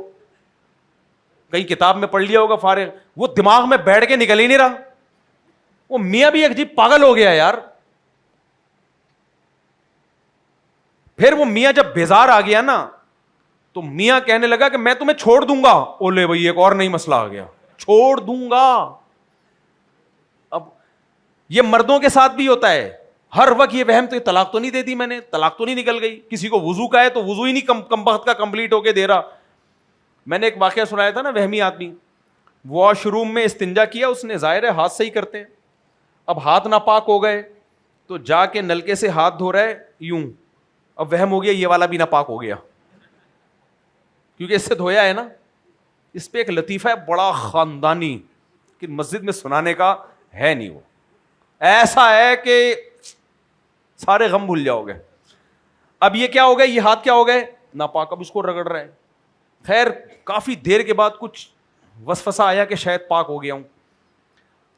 کئی کتاب میں پڑھ لیا ہوگا فارغ. وہ دماغ میں بیٹھ کے نکل ہی نہیں رہا. وہ میاں بھی عجیب پاگل ہو گیا یار. پھر وہ میاں جب بیزار آ گیا نا, تو میاں کہنے لگا کہ میں تمہیں چھوڑ دوں گا. اولے بھائی ایک اور نئی مسئلہ آ گیا, چھوڑ دوں گا. اب یہ مردوں کے ساتھ بھی ہوتا ہے, ہر وقت یہ وہم, تو طلاق تو نہیں دے دی میں نے, طلاق تو نہیں نکل گئی. کسی کو وضو کا ہے تو وضو ہی نہیں کم وقت کا کمپلیٹ ہو کے دے رہا. میں نے ایک واقعہ سنایا تھا نا, وہمی آدمی, واش روم میں استنجا کیا اس نے, ظاہر ہے ہاتھ سے ہی کرتے ہیں. اب ہاتھ ناپاک ہو گئے تو جا کے نلکے سے ہاتھ دھو رہا ہے یوں, اب وہم ہو گیا یہ والا بھی ناپاک ہو گیا, کیونکہ اس سے دھویا ہے نا. اس پہ ایک لطیفہ ہے بڑا خاندانی, کہ مسجد میں سنانے کا ہے نہیں, وہ ایسا ہے کہ سارے غم بھول جاؤ گے. اب یہ کیا ہو گیا, یہ ہاتھ کیا ہو گئے ناپاک, اب اس کو رگڑ رہے ہیں. خیر کافی دیر کے بعد کچھ وسوسہ آیا کہ شاید پاک ہو گیا ہوں.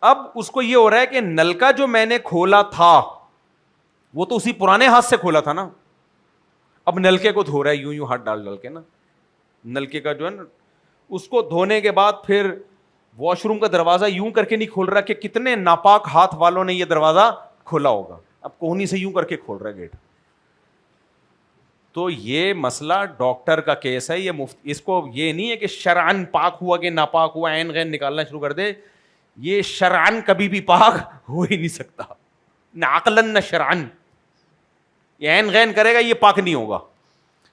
اب اس کو یہ ہو رہا ہے کہ نلکا جو میں نے کھولا تھا وہ تو اسی پرانے ہاتھ سے کھولا تھا نا. اب نلکے کو دھو رہا ہے یوں یوں ہاتھ ڈال ڈال کے نا, نلکے کا جو ہے نا, اس کو دھونے کے بعد پھر واش روم کا دروازہ یوں کر کے نہیں کھول رہا کہ کتنے ناپاک ہاتھ والوں نے یہ دروازہ کھولا ہوگا. اب کوہنی سے یوں کر کے کھول رہا ہے گیٹ. تو یہ مسئلہ ڈاکٹر کا کیس ہے. یہ اس کو یہ نہیں ہے کہ شرعن پاک ہوا کہ ناپاک ہوا, عین غین نکالنا شروع کر دے. یہ شرعن کبھی بھی پاک ہو ہی نہیں سکتا, نہ عقلاً نہ شرعن. یہ عین غین کرے گا یہ پاک نہیں ہوگا.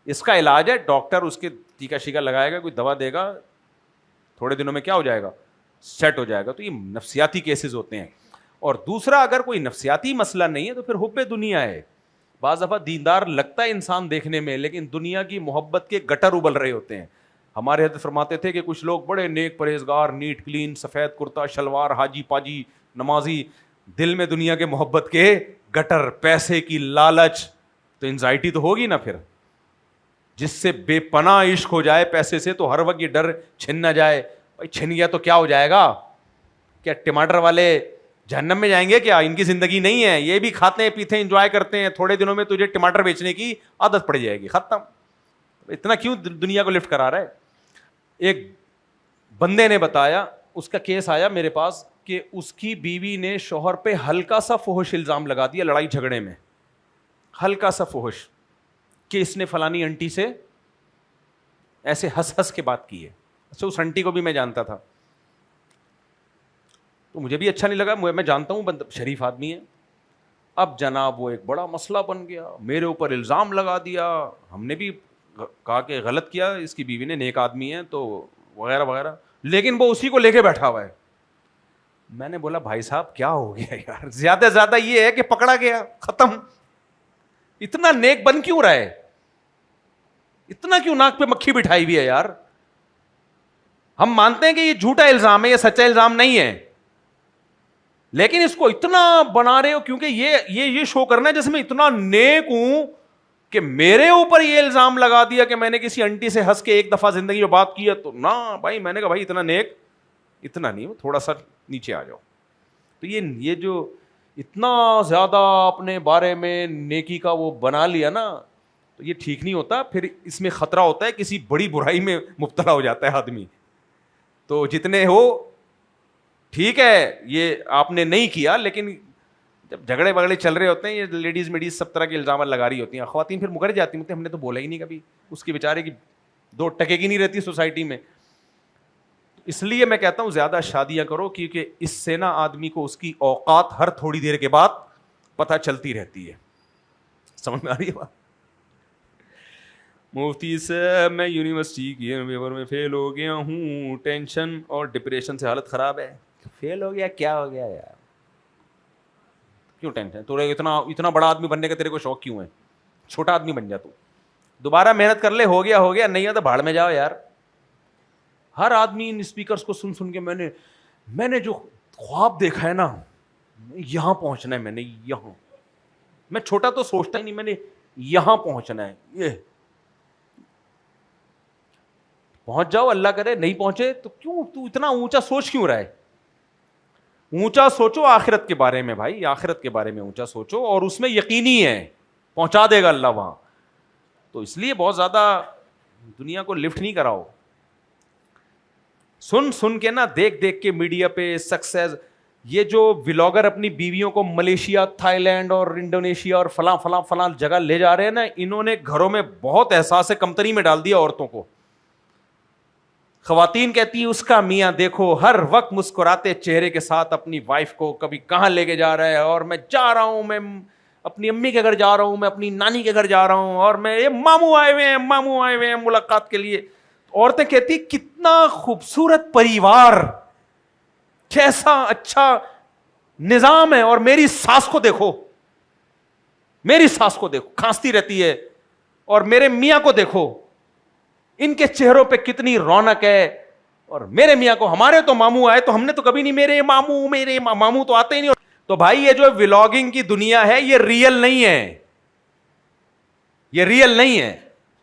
اس کا علاج ہے, ڈاکٹر اس کے ٹیکا شیکا لگائے گا, کوئی دوا دے گا, تھوڑے دنوں میں کیا ہو جائے گا, سیٹ ہو جائے گا. تو یہ نفسیاتی کیسز ہوتے ہیں. اور دوسرا, اگر کوئی نفسیاتی مسئلہ نہیں ہے تو پھر حب دنیا ہے. بعض دفعہ دیندار لگتا ہے انسان دیکھنے میں, لیکن دنیا کی محبت کے گٹر ابل رہے ہوتے ہیں. ہمارے حضرت فرماتے تھے کہ کچھ لوگ بڑے نیک پرہیزگار, نیٹ کلین, سفید کرتا شلوار, حاجی پاجی, نمازی, دل میں دنیا کے محبت کے گٹر, پیسے کی لالچ. تو انزائٹی تو ہوگی نا پھر. جس سے بے پناہ عشق ہو جائے پیسے سے, تو ہر وقت یہ ڈر چھن نہ جائے, بھائی چھن گیا تو کیا ہو جائے گا. کیا ٹماٹر والے جہنم میں جائیں گے کیا؟ ان کی زندگی نہیں ہے. یہ بھی کھاتے ہیں پیتے ہیں انجوائے کرتے ہیں, تھوڑے دنوں میں تجھے ٹماٹر بیچنے کی عادت پڑ جائے گی, ختم. اتنا کیوں دنیا کو لفٹ کرا رہا ہے. ایک بندے نے بتایا, اس کا کیس آیا میرے پاس کہ اس کی بیوی نے شوہر پہ ہلکا سا فحش الزام لگا دیا لڑائی جھگڑے میں, ہلکا سا فحش, کہ اس نے فلانی انٹی سے ایسے ہنس ہنس کے بات کی ہے. اچھا, اس انٹی کو بھی میں جانتا تھا تو مجھے بھی اچھا نہیں لگا, میں جانتا ہوں شریف آدمی ہے. اب جناب وہ ایک بڑا مسئلہ بن گیا, میرے اوپر الزام لگا دیا. ہم نے بھی کہا کہ غلط کیا, اس کی بیوی نے, نیک آدمی ہے تو وغیرہ وغیرہ, لیکن وہ اسی کو لے کے بیٹھا ہوا ہے. میں نے بولا بھائی صاحب کیا ہو گیا یار, زیادہ زیادہ یہ ہے کہ پکڑا گیا, ختم. اتنا نیک بن کیوں رہا ہے, اتنا کیوں ناک پہ مکھی بٹھائی ہوئی ہے یار. ہم مانتے ہیں کہ یہ جھوٹا الزام ہے, یہ سچا الزام نہیں ہے, لیکن اس کو اتنا بنا رہے ہو کیونکہ یہ شو کرنا ہے جیسے میں اتنا نیک ہوں کہ میرے اوپر یہ الزام لگا دیا کہ میں نے کسی انٹی سے ہنس کے ایک دفعہ زندگی میں بات کی ہے. تو نہ بھائی, میں نے کہا بھائی اتنا نیک اتنا نہیں, تھوڑا سا نیچے آ جاؤ. تو یہ جو اتنا زیادہ اپنے بارے میں نیکی کا وہ بنا لیا نا, تو یہ ٹھیک نہیں ہوتا. پھر اس میں خطرہ ہوتا ہے کسی بڑی برائی میں مبتلا ہو جاتا ہے آدمی. تو جتنے ہو ٹھیک ہے, یہ آپ نے نہیں کیا, لیکن جب جھگڑے بگڑے چل رہے ہوتے ہیں یہ لیڈیز میڈیز سب طرح کے الزامات لگا رہی ہوتی ہیں, خواتین پھر مکر جاتی ہیں, ہم نے تو بولا ہی نہیں کبھی, اس کی بیچارے کی 2 ٹکے کی نہیں رہتی سوسائٹی میں. اس لیے میں کہتا ہوں زیادہ شادیاں کرو, کیونکہ اس سے نا آدمی کو اس کی اوقات ہر تھوڑی دیر کے بعد پتہ چلتی رہتی ہے. سمجھ میں آ رہی ہے بات؟ مفتی صاحب میں یونیورسٹی کی پیپر میں فیل ہو گیا ہوں, ٹینشن اور ڈپریشن سے حالت خراب ہے. فیل ہو گیا, کیا ہو گیا یار, کیوں ٹینشن؟ تو اتنا بڑا آدمی بننے کا تیرے کو شوق کیوں ہے؟ چھوٹا آدمی بن جا, تو دوبارہ محنت کر لے, ہو گیا, نہیں ہے تو بھاڑ میں جاؤ یار. ہر آدمی ان اسپیکرز کو سن کے میں نے جو خواب دیکھا ہے نا, یہاں پہنچنا ہے, میں نے یہاں, میں چھوٹا تو سوچتا ہی نہیں, میں نے یہاں پہنچنا ہے. یہ پہنچ جاؤ, اللہ کرے نہیں پہنچے تو کیوں, تو اتنا اونچا سوچ کیوں رہا ہے؟ اونچا سوچو آخرت کے بارے میں بھائی, آخرت کے بارے میں اونچا سوچو, اور اس میں یقینی ہے پہنچا دے گا اللہ وہاں. تو اس لیے بہت زیادہ دنیا کو لفٹ نہیں کراؤ. سن کے نا, دیکھ کے میڈیا پہ سکسیس, یہ جو ولاگر اپنی بیویوں کو ملیشیا, تھائی لینڈ اور انڈونیشیا اور فلاں جگہ لے جا رہے ہیں نا, انہوں نے گھروں میں بہت احساس کمتری میں ڈال دیا عورتوں کو. خواتین کہتی ہیں اس کا میاں دیکھو ہر وقت مسکراتے چہرے کے ساتھ اپنی وائف کو کبھی کہاں لے کے جا رہا ہے, اور میں جا رہا ہوں, میں اپنی امی کے گھر جا رہا ہوں, میں اپنی نانی کے گھر جا رہا ہوں, اور میں یہ ماموں آئے ہوئے ہیں ملاقات کے لیے. عورتیں کہتی کتنا خوبصورت پریوار, کیسا اچھا نظام ہے, اور میری ساس کو دیکھو کھانستی رہتی ہے, اور میرے میاں کو دیکھو ان کے چہروں پہ کتنی رونق ہے, اور میرے میاں کو, ہمارے تو ماموں آئے تو ہم نے تو کبھی نہیں, میرے ماموں تو آتے ہی نہیں. تو بھائی یہ جو ولاگنگ کی دنیا ہے یہ ریئل نہیں ہے,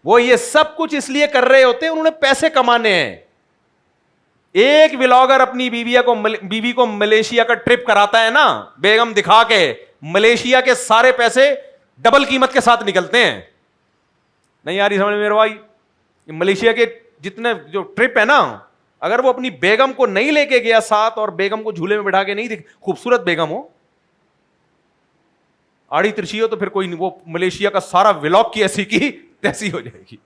وہ یہ سب کچھ اس لیے کر رہے ہوتے ہیں, انہوں نے پیسے کمانے ہیں. ایک ولاگر اپنی بیوی کو ملیشیا کا ٹرپ کراتا ہے نا, بیگم دکھا کے, ملیشیا کے سارے پیسے ڈبل قیمت کے ساتھ نکلتے ہیں. نہیں آ رہی سمجھ میرے بھائی؟ ملیشیا کے جتنے جو ٹرپ ہے نا, اگر وہ اپنی بیگم کو نہیں لے کے گیا ساتھ, اور بیگم کو جھولے میں بٹھا کے نہیں خوبصورت بیگم ہو, آڑی ترچھی ہو, تو پھر کوئی نہیں, وہ ملیشیا کا سارا ولاگ کی ایسی کی تیسی ہو جائے گی.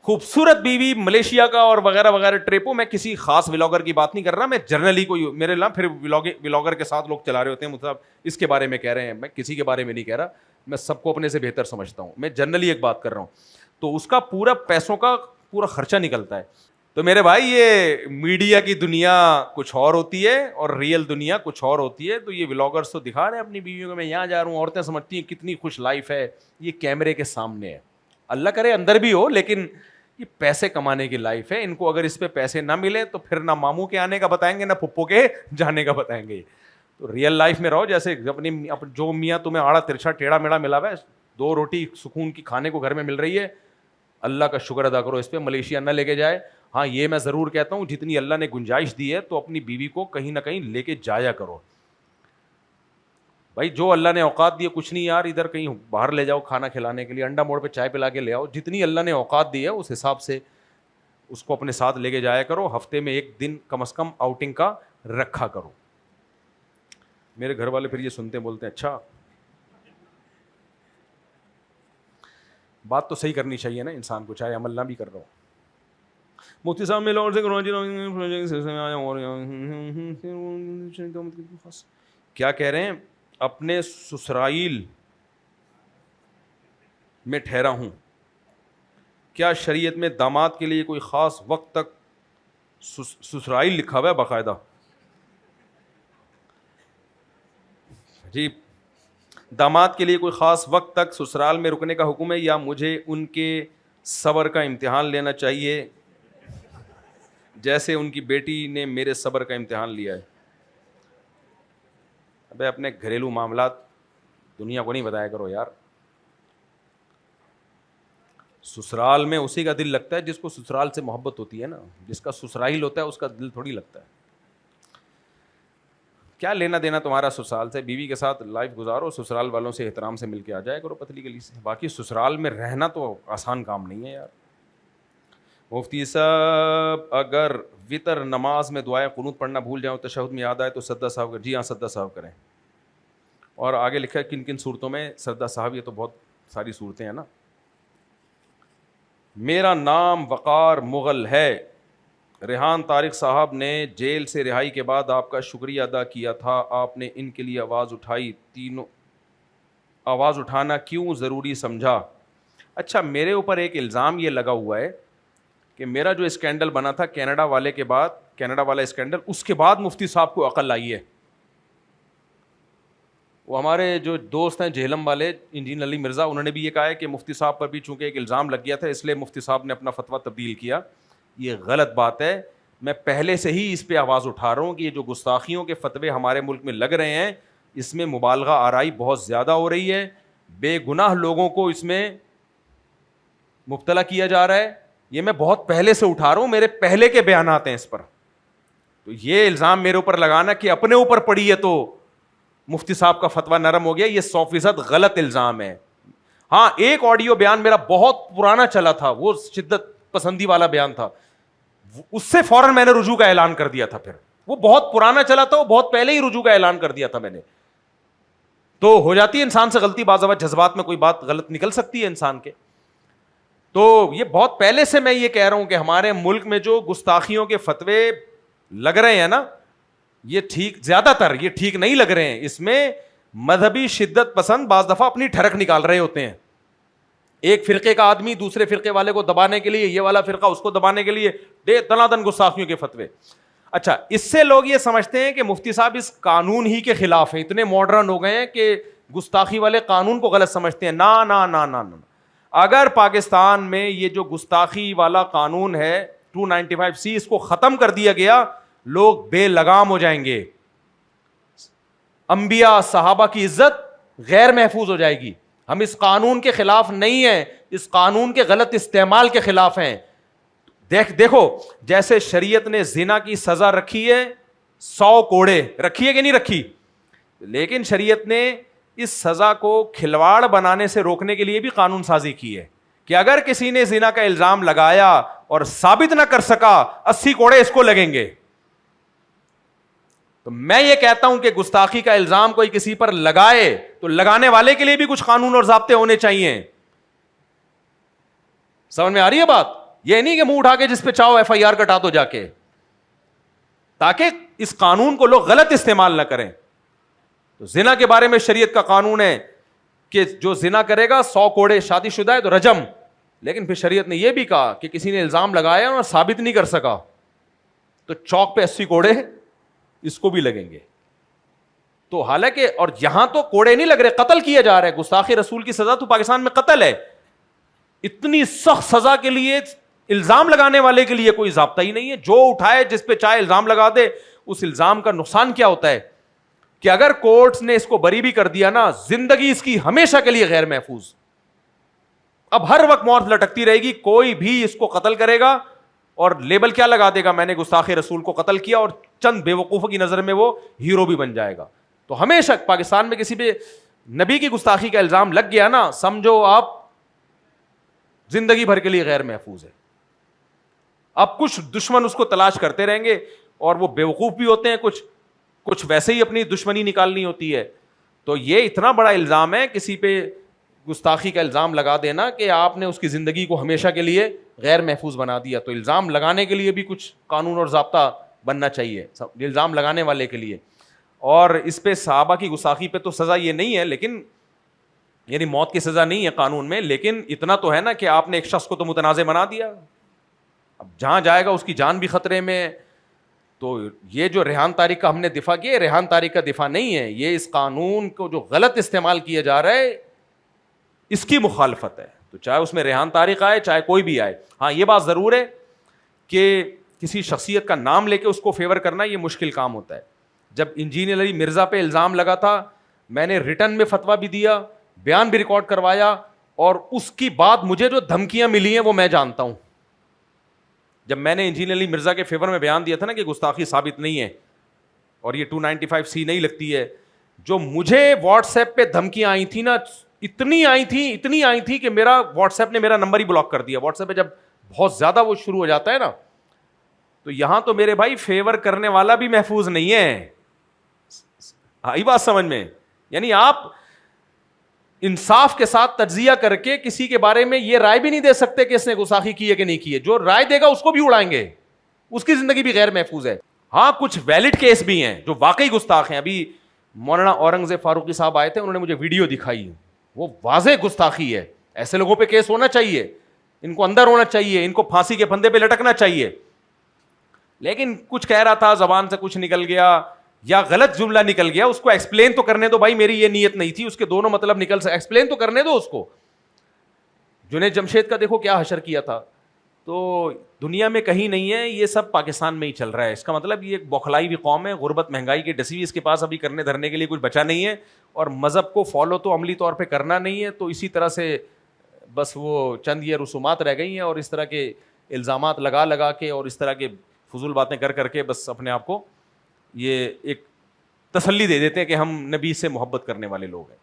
خوبصورت بیوی ملیشیا کا اور وغیرہ وغیرہ ٹرپوں, میں کسی خاص ولاگر کی بات نہیں کر رہا, میں جنرلی کوئی میرے لا پھر ولاگر کے ساتھ لوگ چلا رہے ہوتے ہیں, مطلب اس کے بارے میں کہہ رہے ہیں, میں کسی کے بارے میں نہیں کہہ رہا, میں سب کو اپنے سے بہتر سمجھتا ہوں, میں جنرلی ایک بات کر رہا ہوں. تو اس کا پورا پیسوں کا پورا خرچہ نکلتا ہے. تو میرے بھائی یہ میڈیا کی دنیا کچھ اور ہوتی ہے اور ریئل دنیا کچھ اور ہوتی ہے. تو یہ ولاگرز تو دکھا رہے ہیں اپنی بیویوں کو, میں یہاں جا رہا ہوں, عورتیں سمجھتی ہیں کتنی خوش لائف ہے, یہ کیمرے کے سامنے ہے, اللہ کرے اندر بھی ہو, لیکن یہ پیسے کمانے کی لائف ہے. ان کو اگر اس پہ پیسے نہ ملے تو پھر نہ ماموں کے آنے کا بتائیں گے, نہ پھپھو کے جانے کا بتائیں گے. تو ریئل لائف میں رہو, جیسے اپنی جو میاں تمہیں آڑا ترچھا ٹیڑھا میڑا ملا ہوا ہے, 2 روٹی سکون کی کھانے کو گھر میں مل رہی ہے, اللہ کا شکر ادا کرو اس پہ, ملیشیا نہ لے کے جائے. ہاں یہ میں ضرور کہتا ہوں جتنی اللہ نے گنجائش دی ہے تو اپنی بیوی کو کہیں نہ کہیں لے کے جایا کرو. بھائی جو اللہ نے اوقات دی ہے, کچھ نہیں یار ادھر کہیں باہر لے جاؤ کھانا کھلانے کے لیے, انڈا موڑ پہ چائے پلا کے لے آؤ, جتنی اللہ نے اوقات دی ہے اس حساب سے اس کو اپنے ساتھ لے کے جایا کرو. ہفتے میں ایک دن کم از کم آؤٹنگ کا رکھا کرو. میرے گھر والے پھر یہ سنتے بولتے ہیں اچھا بات تو صحیح کرنی چاہیے نا انسان کو, چاہے عمل نہ بھی کر رہا ہو. مفتی صاحب میں لاہور سے کیا کہہ رہے ہیں, اپنے سسرائیل میں ٹھہرا ہوں, کیا شریعت میں داماد کے لیے کوئی خاص وقت تک سسرائیل لکھا ہوا ہے باقاعدہ؟ جی, داماد کے لیے کوئی خاص وقت تک سسرال میں رکنے کا حکم ہے یا مجھے ان کے صبر کا امتحان لینا چاہیے جیسے ان کی بیٹی نے میرے صبر کا امتحان لیا ہے؟ ابے اپنے گھریلو معاملات دنیا کو نہیں بتایا کرو یار. سسرال میں اسی کا دل لگتا ہے جس کو سسرال سے محبت ہوتی ہے نا, جس کا سسرائیل ہوتا ہے اس کا دل تھوڑی لگتا ہے. کیا لینا دینا تمہارا سسرال سے, بیوی کے ساتھ لائف گزارو, سسرال والوں سے احترام سے مل کے آ جائے کرو پتلی گلی سے. باقی سسرال میں رہنا تو آسان کام نہیں ہے یار. مفتی صاحب اگر وطر نماز میں دعائیں قنوت پڑھنا بھول جاؤں, تشہد میں یاد آئے تو سجدہ صاحب کریں. جی ہاں سجدہ صاحب کریں. اور آگے لکھا ہے کن کن صورتوں میں سجدہ صاحب, یہ تو بہت ساری صورتیں ہیں نا. میرا نام وقار مغل ہے. ریحان طارق صاحب نے جیل سے رہائی کے بعد آپ کا شکریہ ادا کیا تھا, آپ نے ان کے لیے آواز اٹھائی, تینوں آواز اٹھانا کیوں ضروری سمجھا؟ اچھا میرے اوپر ایک الزام یہ لگا ہوا ہے کہ میرا جو اسکینڈل بنا تھا کینیڈا والے کے بعد, کینیڈا والا اسکینڈل, اس کے بعد مفتی صاحب کو عقل آئی ہے. وہ ہمارے جو دوست ہیں جہلم والے انجینئر علی مرزا, انہوں نے بھی یہ کہا ہے کہ مفتی صاحب پر بھی چونکہ ایک الزام لگ گیا تھا اس لیے مفتی صاحب نے اپنا فتویٰ تبدیل کیا. یہ غلط بات ہے. میں پہلے سے ہی اس پہ آواز اٹھا رہا ہوں کہ یہ جو گستاخیوں کے فتوے ہمارے ملک میں لگ رہے ہیں اس میں مبالغہ آرائی بہت زیادہ ہو رہی ہے, بے گناہ لوگوں کو اس میں مبتلا کیا جا رہا ہے. یہ میں بہت پہلے سے اٹھا رہا ہوں, میرے پہلے کے بیانات ہیں اس پر. تو یہ الزام میرے اوپر لگانا کہ اپنے اوپر پڑی ہے تو مفتی صاحب کا فتویٰ نرم ہو گیا, یہ 100% غلط الزام ہے. ہاں ایک آڈیو بیان میرا بہت پرانا چلا تھا, وہ شدت پسندی والا بیان تھا, اس سے فوراً میں نے رجوع کا اعلان کر دیا تھا. پھر وہ بہت پرانا چلا تھا, وہ بہت پہلے ہی رجوع کا اعلان کر دیا تھا میں نے. تو ہو جاتی ہے انسان سے غلطی, بعض اوقات جذبات میں کوئی بات غلط نکل سکتی ہے انسان کے. تو یہ بہت پہلے سے میں یہ کہہ رہا ہوں کہ ہمارے ملک میں جو گستاخیوں کے فتوے لگ رہے ہیں نا, یہ ٹھیک, زیادہ تر یہ ٹھیک نہیں لگ رہے ہیں. اس میں مذہبی شدت پسند بعض دفعہ اپنی ٹھڑک نکال رہے ہوتے ہیں. ایک فرقے کا آدمی دوسرے فرقے والے کو دبانے کے لیے, یہ والا فرقہ اس کو دبانے کے لیے دنادن گستاخیوں کے فتوے. اچھا اس سے لوگ یہ سمجھتے ہیں کہ مفتی صاحب اس قانون ہی کے خلاف ہیں, اتنے ماڈرن ہو گئے ہیں کہ گستاخی والے قانون کو غلط سمجھتے ہیں. نا نا نا نا نا, اگر پاکستان میں یہ جو گستاخی والا قانون ہے 295C اس کو ختم کر دیا گیا, لوگ بے لگام ہو جائیں گے, انبیاء صحابہ کی عزت غیر محفوظ ہو جائے گی. ہم اس قانون کے خلاف نہیں ہیں, اس قانون کے غلط استعمال کے خلاف ہیں. دیکھو جیسے شریعت نے زنا کی سزا رکھی ہے 100 کوڑے, رکھی ہے کہ نہیں رکھی, لیکن شریعت نے اس سزا کو کھلواڑ بنانے سے روکنے کے لیے بھی قانون سازی کی ہے کہ اگر کسی نے زنا کا الزام لگایا اور ثابت نہ کر سکا 80 کوڑے اس کو لگیں گے. تو میں یہ کہتا ہوں کہ گستاخی کا الزام کوئی کسی پر لگائے تو لگانے والے کے لیے بھی کچھ قانون اور ضابطے ہونے چاہیے. سمجھ میں آ رہی ہے بات؟ یہ نہیں کہ منہ اٹھا کے جس پہ چاہو FIR کٹا دو جا کے, تاکہ اس قانون کو لوگ غلط استعمال نہ کریں. تو زنا کے بارے میں شریعت کا قانون ہے کہ جو زنا کرے گا 100 کوڑے, شادی شدہ ہے تو رجم. لیکن پھر شریعت نے یہ بھی کہا کہ کسی نے الزام لگایا اور ثابت نہیں کر سکا تو چوک پہ 80 کوڑے اس کو بھی لگیں گے. تو حالانکہ اور یہاں تو کوڑے نہیں لگ رہے, قتل کیا جا رہا ہے. گستاخی رسول کی سزا تو پاکستان میں قتل ہے. اتنی سخت سزا کے لیے الزام لگانے والے کے لیے کوئی ضابطہ ہی نہیں ہے. جو اٹھائے جس پہ چاہے الزام لگا دے. اس الزام کا نقصان کیا ہوتا ہے کہ اگر کورٹس نے اس کو بری بھی کر دیا نا, زندگی اس کی ہمیشہ کے لیے غیر محفوظ. اب ہر وقت موت لٹکتی رہے گی, کوئی بھی اس کو قتل کرے گا اور لیبل کیا لگا دے گا, میں نے گستاخ رسول کو قتل کیا, اور چند بے وقوفوں کی نظر میں وہ ہیرو بھی بن جائے گا. تو ہمیشہ پاکستان میں کسی پہ نبی کی گستاخی کا الزام لگ گیا نا, سمجھو آپ زندگی بھر کے لیے غیر محفوظ ہے. اب کچھ دشمن اس کو تلاش کرتے رہیں گے, اور وہ بیوقوف بھی ہوتے ہیں, کچھ ویسے ہی اپنی دشمنی نکالنی ہوتی ہے. تو یہ اتنا بڑا الزام ہے کسی پہ گستاخی کا الزام لگا دینا کہ آپ نے اس کی زندگی کو ہمیشہ کے لیے غیر محفوظ بنا دیا. تو الزام لگانے کے لیے بھی کچھ قانون اور ضابطہ بننا چاہیے الزام لگانے والے کے لیے. اور اس پہ صحابہ کی گستاخی پہ تو سزا یہ نہیں ہے, لیکن یعنی موت کی سزا نہیں ہے قانون میں, لیکن اتنا تو ہے نا کہ آپ نے ایک شخص کو تو متنازع بنا دیا. اب جہاں جائے گا اس کی جان بھی خطرے میں. تو یہ جو ریحان طارق کا ہم نے دفاع کیا, ریحان طارق کا دفاع نہیں ہے, یہ اس قانون کو جو غلط استعمال کیا جا رہا ہے اس کی مخالفت ہے. تو چاہے اس میں ریحان طارق آئے چاہے کوئی بھی آئے. ہاں یہ بات ضرور ہے کہ کسی شخصیت کا نام لے کے اس کو فیور کرنا یہ مشکل کام ہوتا ہے. جب انجینئر علی مرزا پہ الزام لگا تھا, میں نے ریٹن میں فتویٰ بھی دیا, بیان بھی ریکارڈ کروایا, اور اس کی بعد مجھے جو دھمکیاں ملی ہیں وہ میں جانتا ہوں. جب میں نے انجینئر علی مرزا کے فیور میں بیان دیا تھا نا کہ گستاخی ثابت نہیں ہے اور یہ 295C نہیں لگتی ہے, جو مجھے واٹس ایپ پہ دھمکیاں آئی تھیں نا, اتنی آئی تھی کہ میرا واٹس ایپ نے میرا نمبر ہی بلاک کر دیا. واٹس ایپ پہ جب بہت زیادہ وہ شروع ہو جاتا ہے نا, تو یہاں تو میرے بھائی فیور کرنے والا بھی محفوظ نہیں ہے. آئی بات سمجھ میں؟ یعنی آپ انصاف کے ساتھ تجزیہ کر کے کسی کے بارے میں یہ رائے بھی نہیں دے سکتے کہ اس نے گستاخی کی ہے کہ نہیں کی ہے. جو رائے دے گا اس کو بھی اڑائیں گے, اس کی زندگی بھی غیر محفوظ ہے. ہاں کچھ ویلڈ کیس بھی ہیں جو واقعی گستاخ ہیں. ابھی مولانا اورنگزیب فاروقی صاحب آئے تھے, انہوں نے مجھے ویڈیو دکھائی, وہ واضح گستاخی ہے. ایسے لوگوں پہ کیس ہونا چاہیے, ان کو اندر ہونا چاہیے, ان کو پھانسی کے پھندے پہ لٹکنا چاہیے. لیکن کچھ کہہ رہا تھا, زبان سے کچھ نکل گیا یا غلط جملہ نکل گیا, اس کو ایکسپلین تو کرنے دو بھائی, میری یہ نیت نہیں تھی. اس کے دونوں مطلب نکل سکتے, ایکسپلین تو کرنے دو اس کو. جنید جمشید کا دیکھو کیا حشر کیا تھا. تو دنیا میں کہیں نہیں ہے, یہ سب پاکستان میں ہی چل رہا ہے. اس کا مطلب یہ ایک بوکھلائی بھی قوم ہے, غربت مہنگائی کی ڈسی ہوئی, اس کے پاس ابھی کرنے دھرنے کے لیے کچھ بچا نہیں ہے, اور مذہب کو فالو تو عملی طور پہ کرنا نہیں ہے. تو اسی طرح سے بس وہ چند یہ رسومات رہ گئی ہیں, اور اس طرح کے الزامات لگا کے اور اس طرح کے فضول باتیں کر کے بس اپنے آپ کو یہ ایک تسلی دے دیتے ہیں کہ ہم نبی سے محبت کرنے والے لوگ ہیں.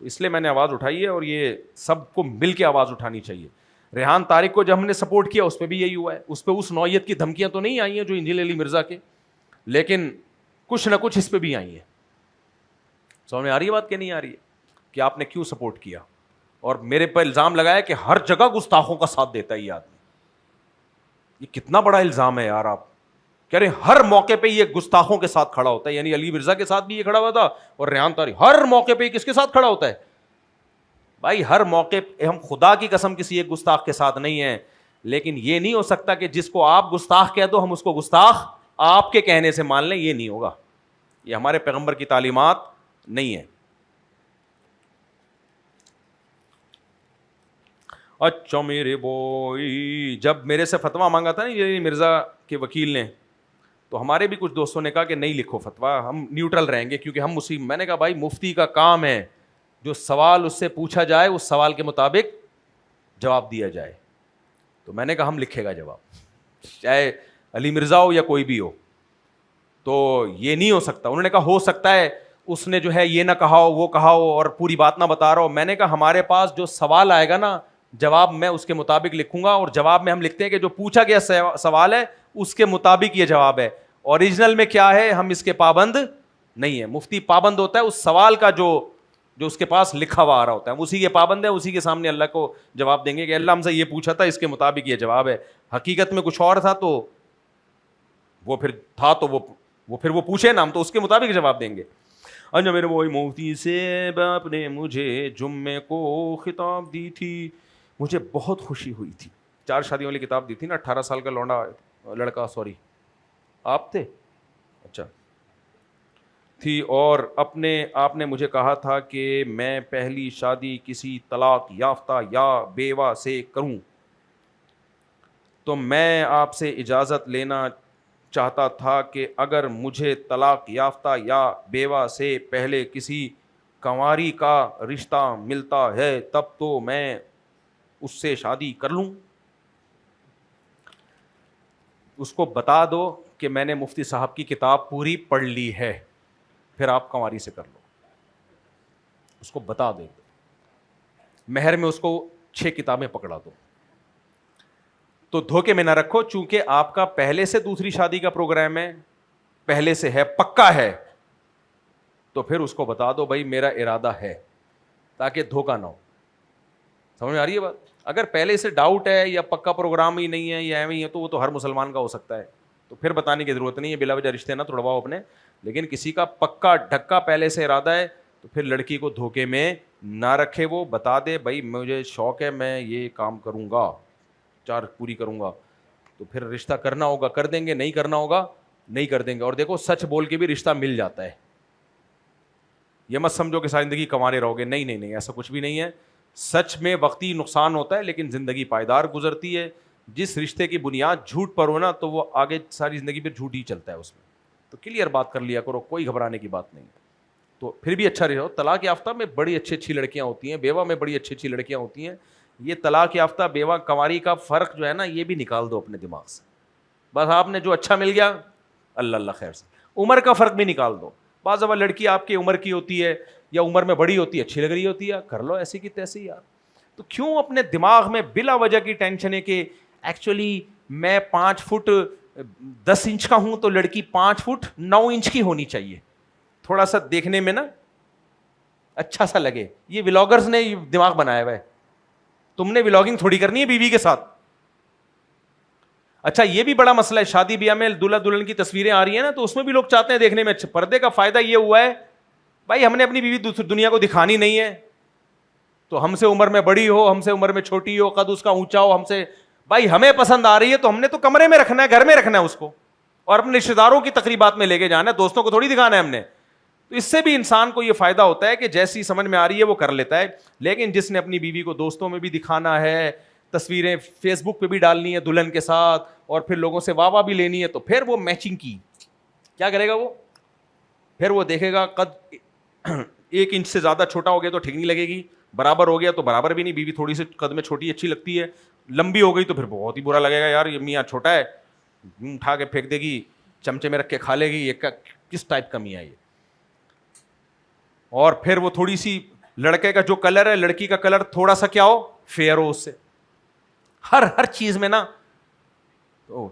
تو اس لیے میں نے آواز اٹھائی ہے, اور یہ سب کو مل کے آواز اٹھانی چاہیے. ریحان طارق کو جب ہم نے سپورٹ کیا اس پہ بھی یہی ہوا ہے. اس پہ اس نوعیت کی دھمکیاں تو نہیں آئی ہیں جو انجینئر علی مرزا کے, لیکن کچھ نہ کچھ اس پہ بھی آئی ہیں. سمجھ میں آ رہی ہے بات کہ نہیں آ رہی ہے, کہ آپ نے کیوں سپورٹ کیا, اور میرے پہ الزام لگایا کہ ہر جگہ گستاخوں کا ساتھ دیتا ہے یہ آدمی. یہ کتنا بڑا الزام ہے یار. آپ کہہ رہے ہر موقع پہ یہ گستاخوں کے ساتھ کھڑا ہوتا ہے, یعنی علی مرزا کے ساتھ بھی یہ کھڑا ہوا تھا, اور ریحان طارق ہر موقع پہ کس کے ساتھ کھڑا ہوتا ہے بھائی. ہر موقع پہ ہم خدا کی قسم کسی ایک گستاخ کے ساتھ نہیں ہیں, لیکن یہ نہیں ہو سکتا کہ جس کو آپ گستاخ کہہ دو ہم اس کو گستاخ آپ کے کہنے سے مان لیں. یہ نہیں ہوگا, یہ ہمارے پیغمبر کی تعلیمات نہیں ہے. اچھا میرے بوئی, جب میرے سے فتویٰ مانگا تھا نا یہ مرزا کے وکیل نے, تو ہمارے بھی کچھ دوستوں نے کہا کہ نہیں لکھو فتویٰ, ہم نیوٹرل رہیں گے کیونکہ ہم مسلم. میں نے کہا بھائی مفتی کا کام ہے جو سوال اس سے پوچھا جائے اس سوال کے مطابق جواب دیا جائے. تو میں نے کہا ہم لکھے گا جواب, چاہے علی مرزا ہو یا کوئی بھی ہو. تو یہ نہیں ہو سکتا. انہوں نے کہا ہو سکتا ہے اس نے جو ہے یہ نہ کہا ہو وہ کہا ہو اور پوری بات نہ بتا رہا ہو. میں نے کہا ہمارے پاس جو سوال آئے گا نا جواب میں اس کے مطابق لکھوں گا, اور جواب میں ہم لکھتے ہیں کہ جو پوچھا گیا سوال ہے اس کے مطابق یہ جواب ہے. اوریجنل میں کیا ہے ہم اس کے پابند نہیں ہے. مفتی پابند ہوتا ہے اس سوال کا جو اس کے پاس لکھا ہوا آ رہا ہوتا ہے, اسی کے پابند ہے, اسی کے سامنے اللہ کو جواب دیں گے کہ اللہ ہم سے یہ پوچھا تھا اس کے مطابق یہ جواب ہے. حقیقت میں کچھ اور تھا تو وہ پھر تھا تو وہ پھر وہ پوچھے نا, ہم تو اس کے مطابق جواب دیں گے. اچھا میرے وہی مفتی سے باپ نے مجھے جمعے کو خطاب دی تھی, مجھے بہت خوشی ہوئی تھی. 4 شادیوں والی کتاب دی تھی نا, 18 سال کا لڑکا سوری آپ تھے, اچھا تھی, اور آپ نے مجھے کہا تھا کہ میں پہلی شادی کسی طلاق یافتہ یا بیوہ سے کروں, تو میں آپ سے اجازت لینا چاہتا تھا کہ اگر مجھے طلاق یافتہ یا بیوہ سے پہلے کسی کنواری کا رشتہ ملتا ہے تب تو میں اس سے شادی کر لوں. اس کو بتا دو کہ میں نے مفتی صاحب کی کتاب پوری پڑھ لی ہے, پھر آپ کنواری سے کر لو. اس کو بتا دو. مہر میں اس کو 6 کتابیں پکڑا دو. تو دھوکے میں نہ رکھو, چونکہ آپ کا پہلے سے دوسری شادی کا پروگرام ہے, پہلے سے ہے, پکا ہے, تو پھر اس کو بتا دو بھائی میرا ارادہ ہے, تاکہ دھوکہ نہ ہو. سمجھ میں آ رہی ہے بات؟ اگر پہلے سے ڈاؤٹ ہے یا پکا پروگرام ہی نہیں ہے یا ایویں ہی ہے, تو وہ تو ہر مسلمان کا ہو سکتا ہے, تو پھر بتانے کی ضرورت نہیں ہے, بلا وجہ رشتے نہ توڑواؤ اپنے. لیکن کسی کا پکا ڈھکا پہلے سے ارادہ ہے, تو پھر لڑکی کو دھوکے میں نہ رکھے, وہ بتا دے بھائی مجھے شوق ہے, میں یہ کام کروں گا, 4 پوری کروں گا, تو پھر رشتہ کرنا ہوگا کر دیں گے, نہیں کرنا ہوگا نہیں کر دیں گے. اور دیکھو سچ بول کے بھی رشتہ مل جاتا ہے, یہ مت سمجھو کہ ساری زندگی کمانے رہو گے, نہیں نہیں نہیں, ایسا کچھ بھی نہیں ہے. سچ میں وقتی نقصان ہوتا ہے لیکن زندگی پائیدار گزرتی ہے. جس رشتے کی بنیاد جھوٹ پر ہو نا, تو وہ آگے ساری زندگی پھر جھوٹ ہی چلتا ہے اس میں. تو کلیئر بات کر لیا کرو, کوئی گھبرانے کی بات نہیں. تو پھر بھی اچھا رہو. طلاق یافتہ میں بڑی اچھی اچھی لڑکیاں ہوتی ہیں, بیوہ میں بڑی اچھی اچھی لڑکیاں ہوتی ہیں. یہ طلاق یافتہ بیوہ کنواری کا فرق جو ہے نا, یہ بھی نکال دو اپنے دماغ سے. بس آپ نے جو اچھا مل گیا, اللہ اللہ خیر سے. عمر کا فرق بھی نکال دو. بعض دفعہ لڑکی آپ کی عمر کی ہوتی ہے یا عمر میں بڑی ہوتی ہے, اچھی لگ رہی ہوتی ہے, کر لو ایسی کی تیسی یار. تو کیوں اپنے دماغ میں بلا وجہ کی ٹینشن ہے کہ ایکچولی میں 5 فٹ 10 انچ کا ہوں تو لڑکی 5 فٹ 9 انچ کی ہونی چاہیے, تھوڑا سا دیکھنے میں نا اچھا سا لگے. یہ ولاگرز نے یہ دماغ بنایا ہوا ہے. تم نے ولاگنگ تھوڑی کرنی ہے بیوی کے ساتھ. اچھا یہ بھی بڑا مسئلہ ہے, شادی بیاہ میں دلہا دلہن کی تصویریں آ رہی ہیں نا, تو اس میں بھی لوگ چاہتے ہیں دیکھنے میں. پردے کا فائدہ یہ ہوا ہے بھائی ہم نے اپنی بیوی دنیا کو دکھانی نہیں ہے, تو ہم سے عمر میں بڑی ہو, ہم سے عمر میں چھوٹی ہو, قد اس کا اونچا ہو, ہم سے بھائی ہمیں پسند آ رہی ہے, تو ہم نے تو کمرے میں رکھنا ہے, گھر میں رکھنا ہے اس کو, اور اپنے رشتے داروں کی تقریبات میں لے کے جانا ہے, دوستوں کو تھوڑی دکھانا ہے ہم نے. تو اس سے بھی انسان کو یہ فائدہ ہوتا ہے کہ جیسی سمجھ میں آ رہی ہے وہ کر لیتا ہے. لیکن جس نے اپنی بیوی کو دوستوں میں بھی دکھانا ہے, تصویریں فیس بک پہ بھی ڈالنی ہے دلہن کے ساتھ, اور پھر لوگوں سے واہ واہ بھی لینی ہے, تو پھر وہ میچنگ کی کیا کرے گا, وہ پھر وہ دیکھے گا قد 1 انچ سے زیادہ چھوٹا ہو گیا تو ٹھیک نہیں لگے گی, برابر ہو گیا تو برابر بھی نہیں, بیوی تھوڑی سی قد میں چھوٹی اچھی لگتی ہے, لمبی ہو گئی تو پھر بہت ہی برا لگے گا, یار یہ میاں چھوٹا ہے, اٹھا کے پھینک دے گی, چمچے میں رکھ کے کھا لے گی, یہ کس ٹائپ کا میاں ہے یہ. اور پھر وہ تھوڑی سی لڑکے کا جو کلر ہے, لڑکی کا کلر تھوڑا سا کیا ہو, فیئر ہو اس سے, ہر چیز میں نا. تو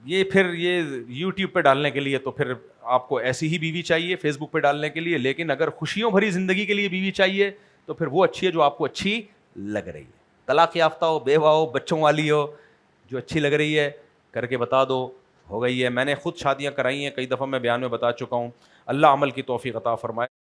یہ پھر یہ یوٹیوب پہ ڈالنے کے لیے تو پھر آپ کو ایسی ہی بیوی چاہیے, فیس بک پہ ڈالنے کے لیے. لیکن اگر خوشیوں بھری زندگی کے لیے بیوی چاہیے تو پھر وہ اچھی ہے جو آپ کو اچھی لگ رہی ہے. طلاق یافتہ ہو, بیوہ ہو, بچوں والی ہو, جو اچھی لگ رہی ہے کر کے بتا دو, ہو گئی ہے. میں نے خود شادیاں کرائی ہیں کئی دفعہ, میں بیان میں بتا چکا ہوں. اللہ عمل کی توفیق عطا فرمائے.